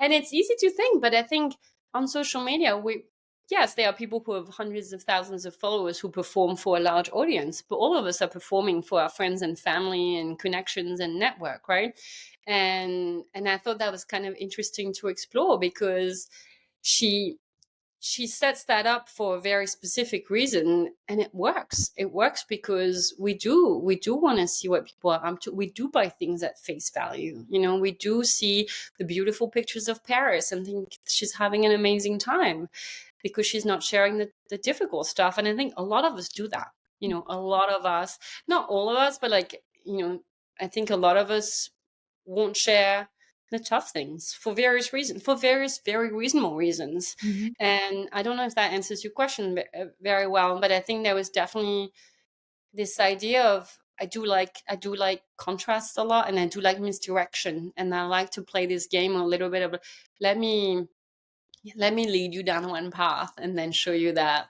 And it's easy to think, but I think on social media, yes, there are people who have hundreds of thousands of followers who perform for a large audience, but all of us are performing for our friends and family and connections and network, right? And I thought that was kind of interesting to explore, because she sets that up for a very specific reason, and it works. It works because we do want to see what people are up to. We do buy things at face value. We do see the beautiful pictures of Paris and think she's having an amazing time, because she's not sharing the difficult stuff. And I think a lot of us do that. A lot of us, not all of us, but like, I think a lot of us won't share the tough things for various reasons, for various very reasonable reasons. And I don't know if that answers your question very well, but I think there was definitely this idea of, I do like contrast a lot, and I do like misdirection, and I like to play this game a little bit of, let me lead you down one path and then show you that,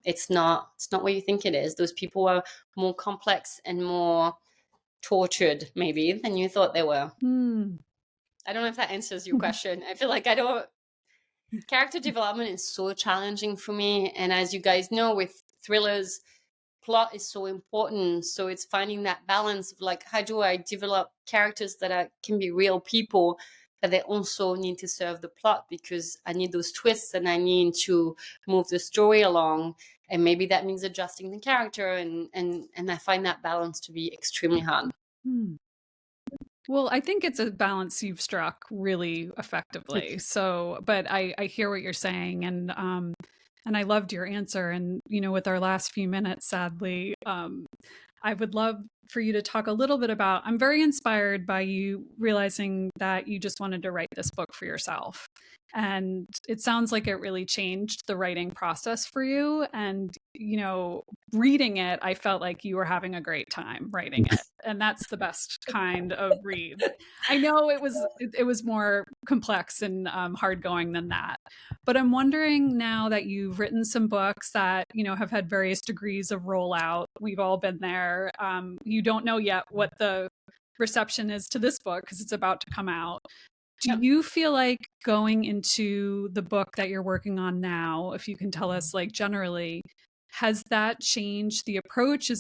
it's not what you think it is. Those people are more complex and more tortured maybe than you thought they were. I don't know if that answers your question. I feel like character development is so challenging for me. And as you guys know, with thrillers, plot is so important. So it's finding that balance of like, how do I develop characters that can be real people, but they also need to serve the plot, because I need those twists and I need to move the story along. And maybe that means adjusting the character. And I find that balance to be extremely hard. Well, I think it's a balance you've struck really effectively. So, but I hear what you're saying, and I loved your answer. And with our last few minutes, sadly, I would love for you to talk a little bit about. I'm very inspired by you realizing that you just wanted to write this book for yourself, and it sounds like it really changed the writing process for you. And reading it, I felt like you were having a great time writing it. And that's the best kind of read. I know it was more complex and hard going than that. But I'm wondering, now that you've written some books that, have had various degrees of rollout, we've all been there. You don't know yet what the reception is to this book because it's about to come out. Do you feel like going into the book that you're working on now, if you can tell us like generally, has that changed the approach?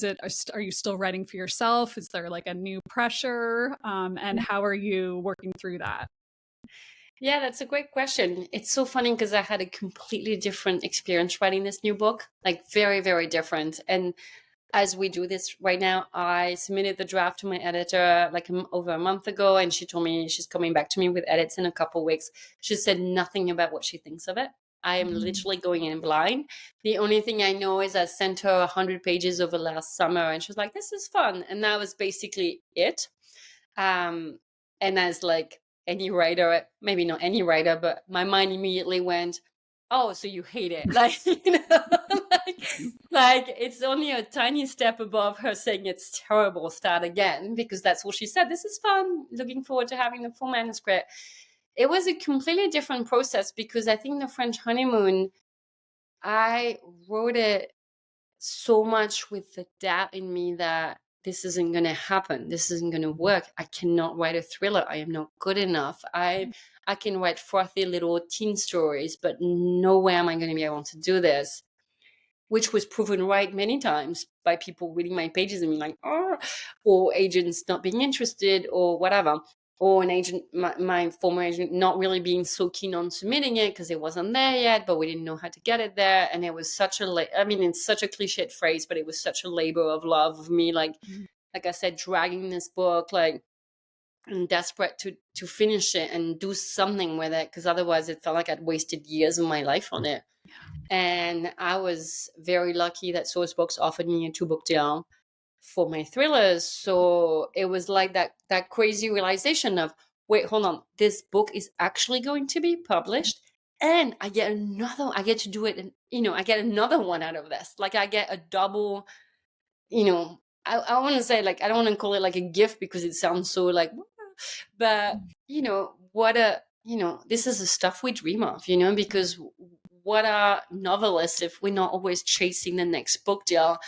Are you still writing for yourself? Is there like a new pressure? And how are you working through that? Yeah, that's a great question. It's so funny because I had a completely different experience writing this new book, like very, very different. And as we do this right now, I submitted the draft to my editor like over a month ago, and she told me she's coming back to me with edits in a couple of weeks. She said nothing about what she thinks of it. I am literally going in blind. The only thing I know is I sent her 100 pages over last summer, and she was like, this is fun. And that was basically it. And as like any writer, maybe not any writer, but my mind immediately went, oh, so you hate it. Like, like it's only a tiny step above her saying it's terrible, start again, because that's what she said. This is fun. Looking forward to having the full manuscript. It was a completely different process because I think the French Honeymoon, I wrote it so much with the doubt in me that this isn't going to happen. This isn't going to work. I cannot write a thriller. I am not good enough. I can write frothy little teen stories, but no way am I going to be able to do this, which was proven right many times by people reading my pages and being like, oh, or agents not being interested or whatever. or an agent, my former agent, not really being so keen on submitting it because it wasn't there yet, but we didn't know how to get it there. And it was such it's such a cliched phrase, but it was such a labor of love of me, like I said, dragging this book, like, and desperate to finish it and do something with it, because otherwise it felt like I'd wasted years of my life on it. And I was very lucky that Source Books offered me a 2-book deal for my thrillers. So it was like that crazy realization of, wait, hold on, this book is actually going to be published, and I get to do it, and I get another one out of this. Like, I get a double, I want to say, like, I don't want to call it like a gift because it sounds so like, but this is the stuff we dream of, because what are novelists if we're not always chasing the next book deal?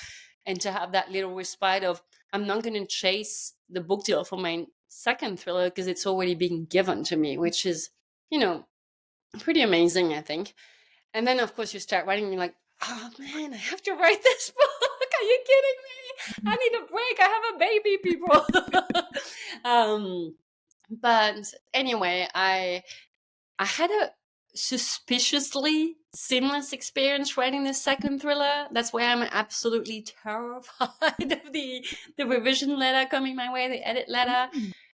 And to have that little respite of, I'm not going to chase the book deal for my second thriller because it's already being given to me, which is, pretty amazing, I think. And then, of course, you start writing, and you're like, oh man, I have to write this book. Are you kidding me? I need a break. I have a baby, people. But anyway, I had a suspiciously seamless experience writing this second thriller. That's why I'm absolutely terrified of the revision letter coming my way, the edit letter,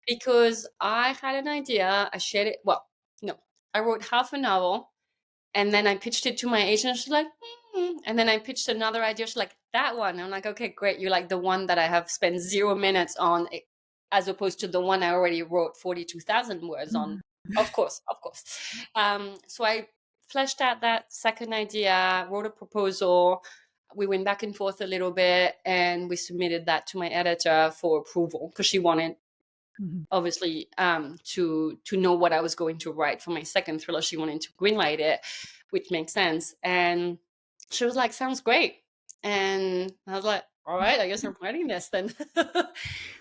because I had an idea. I shared it. Well, no, I wrote half a novel, and then I pitched it to my agent. She's like, and then I pitched another idea. She's like, that one. I'm like, okay, great. You like the one that I have spent 0 minutes on, as opposed to the one I already wrote 42,000 words on. Of course. So I fleshed out that second idea, wrote a proposal. We went back and forth a little bit, and we submitted that to my editor for approval, because she wanted, obviously, to know what I was going to write for my second thriller. She wanted to greenlight it, which makes sense. And she was like, sounds great. And I was like, all right, I guess I'm writing this then.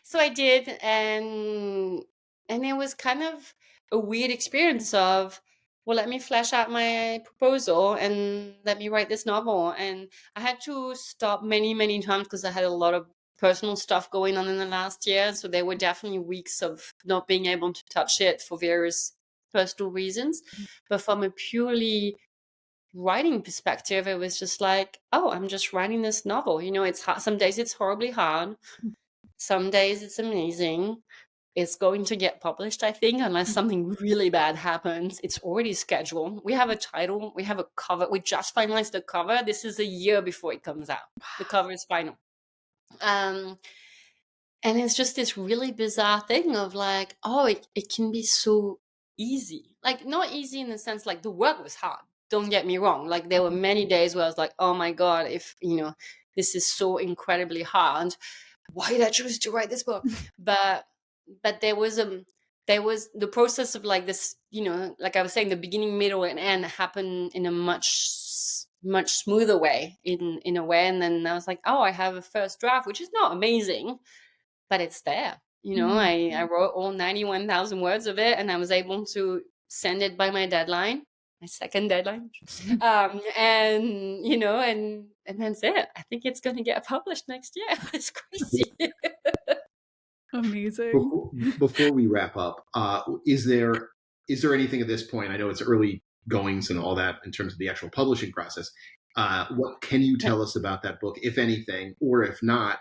So I did, and it was kind of a weird experience of, well, let me flesh out my proposal and let me write this novel. And I had to stop many, many times because I had a lot of personal stuff going on in the last year. So there were definitely weeks of not being able to touch it for various personal reasons. But from a purely writing perspective, it was just like, oh, I'm just writing this novel. It's hard. Some days it's horribly hard. Some days it's amazing. It's going to get published, I think, unless something really bad happens. It's already scheduled. We have a title. We have a cover. We just finalized the cover. This is a year before it comes out. The cover is final. And it's just this really bizarre thing of like, oh, it can be so easy. Like, not easy in the sense like the work was hard. Don't get me wrong. Like, there were many days where I was like, oh my God, if, this is so incredibly hard, why did I choose to write this book? But there was the process of like this, like I was saying, the beginning, middle, and end happened in a much smoother way, in a way. And then I was like, oh, I have a first draft, which is not amazing, but it's there. I wrote all 91,000 words of it, and I was able to send it by my deadline, my second deadline. And that's it. I think it's going to get published next year. It's crazy. Amazing. Before we wrap up, is there anything at this point? I know it's early goings and all that in terms of the actual publishing process. What can you tell us about that book, if anything, or if not,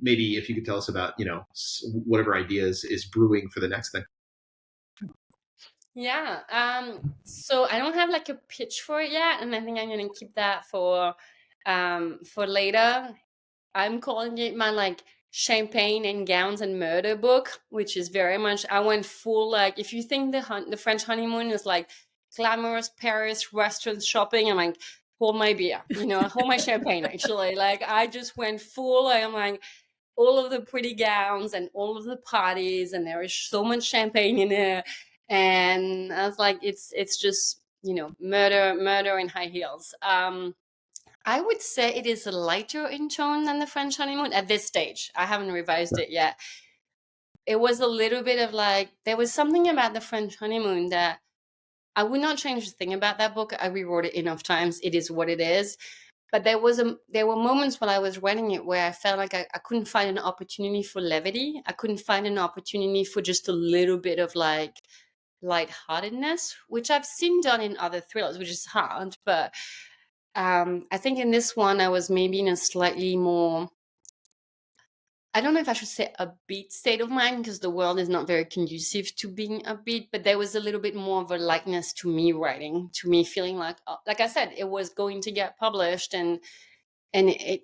maybe if you could tell us about, whatever ideas is brewing for the next thing. Yeah. So I don't have like a pitch for it yet, and I think I'm going to keep that for later. I'm calling it my like champagne and gowns and murder book, which is very much, I went full, like, if you think the French honeymoon is like glamorous Paris restaurants shopping, I'm like, hold my beer, hold my champagne, actually. Like, I just went full, I'm like, all of the pretty gowns and all of the parties, and there is so much champagne in it. And I was like, it's just, murder in high heels. I would say it is lighter in tone than the French honeymoon at this stage. I haven't revised it yet. It was a little bit of like, there was something about the French honeymoon that I would not change a thing about that book. I rewrote it enough times. It is what it is. But there were moments when I was writing it where I felt like I couldn't find an opportunity for levity. I couldn't find an opportunity for just a little bit of like lightheartedness, which I've seen done in other thrillers, which is hard. But I think in this one, I was maybe in a slightly more, I don't know if I should say upbeat state of mind, because the world is not very conducive to being upbeat, but there was a little bit more of a lightness to me writing, to me feeling like I said, it was going to get published, and it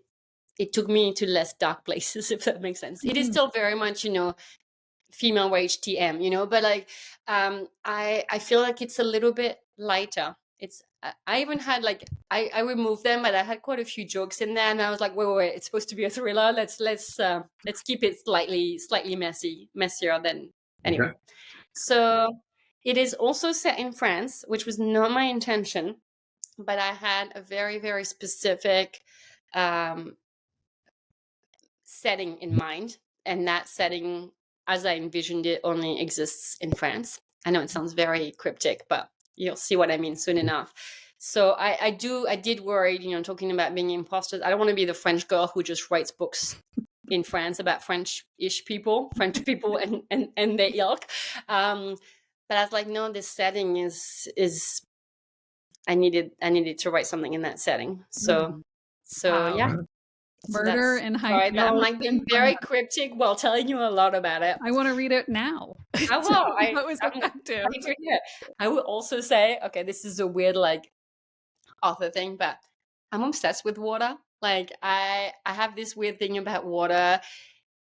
took me to less dark places, if that makes sense. It is still very much, female rage TM, but like, I feel like it's a little bit lighter. I even had like, I removed them, but I had quite a few jokes in there, and I was like, wait, it's supposed to be a thriller. Let's keep it slightly messier than anyway. Okay. So it is also set in France, which was not my intention, but I had a very, very specific setting in mind, and that setting, as I envisioned it, only exists in France. I know it sounds very cryptic, but you'll see what I mean soon enough. So I did worry, talking about being imposters. I don't want to be the French girl who just writes books in France about French people and their ilk. But I was like, no, this setting is I needed to write something in that setting. So wow. Yeah. Murder in High Heels. I'm like being very cryptic while telling you a lot about it. I want to read it now. I will. That was effective. I would also say, okay, this is a weird like author thing, but I'm obsessed with water. Like I have this weird thing about water.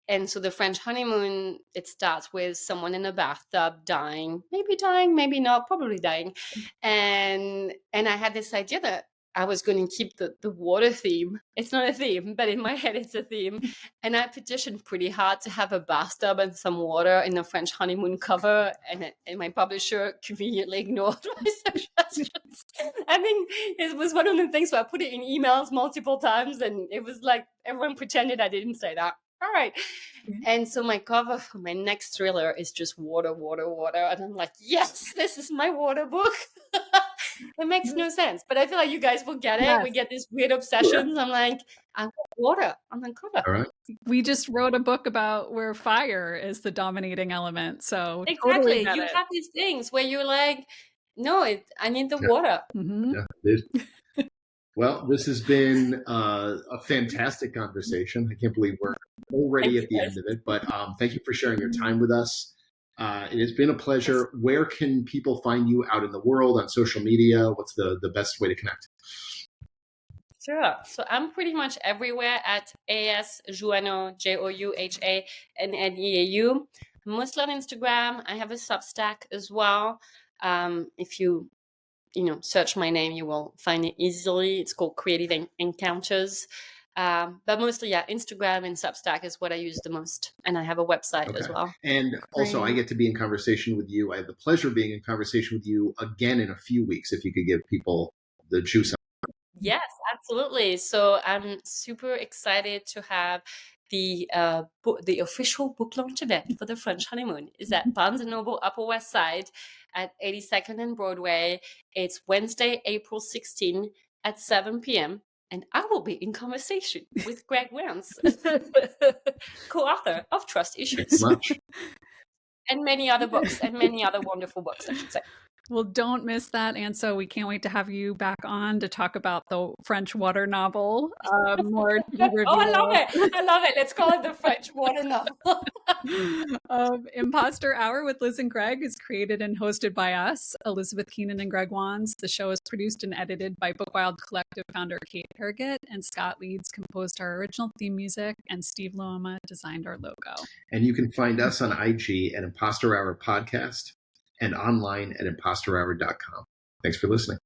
And so the French honeymoon, it starts with someone in a bathtub dying, maybe not, probably dying. And I had this idea that I was going to keep the water theme. It's not a theme, but in my head, it's a theme. And I petitioned pretty hard to have a bathtub and some water in the French honeymoon cover. And my publisher conveniently ignored my suggestions. I think it was one of the things where I put it in emails multiple times. And it was like everyone pretended I didn't say that. All right. Mm-hmm. And so my cover for my next thriller is just water. And I'm like, yes, this is my water book. It makes no sense. But I feel like you guys will get it. Yes. We get these weird obsessions. Yeah. I'm like, I want water on the cover. All right. We just wrote a book about where fire is the dominating element. So exactly. Totally have these things where you're like, no, I need the water. Mm-hmm. Yeah, well, this has been a fantastic conversation. I can't believe we're already at the end of it, but thank you for sharing your time with us. It has been a pleasure. Where can people find you out in the world, on social media? What's the best way to connect? Sure. So I'm pretty much everywhere at AS Jouhanneau, Jouhanneau. I'm mostly on Instagram. I have a Substack as well. If you search my name, you will find it easily. It's called Creative Encounters. But mostly, Instagram and Substack is what I use the most. And I have a website as well. And also, I get to be in conversation with you. I have the pleasure of being in conversation with you again in a few weeks, if you could give people the juice. Yes, absolutely. So I'm super excited to have the official book launch event for the French Honeymoon is at Barnes & Noble Upper West Side at 82nd and Broadway. It's Wednesday, April 16 at 7 p.m. And I will be in conversation with Greg Wance, co-author of Trust Issues. And many other books, and many other wonderful books, I should say. Well, don't miss that. And so we can't wait to have you back on to talk about the French water novel. More I love it. Let's call it the French water novel. Impostor Hour with Liz and Greg is created and hosted by us, Elizabeth Keenan and Greg Wans. The show is produced and edited by Bookwild Collective founder Kate Herget, and Scott Leeds composed our original theme music, and Steve Loama designed our logo. And you can find us on IG at Impostor Hour Podcast and online at impostorhour.com. Thanks for listening.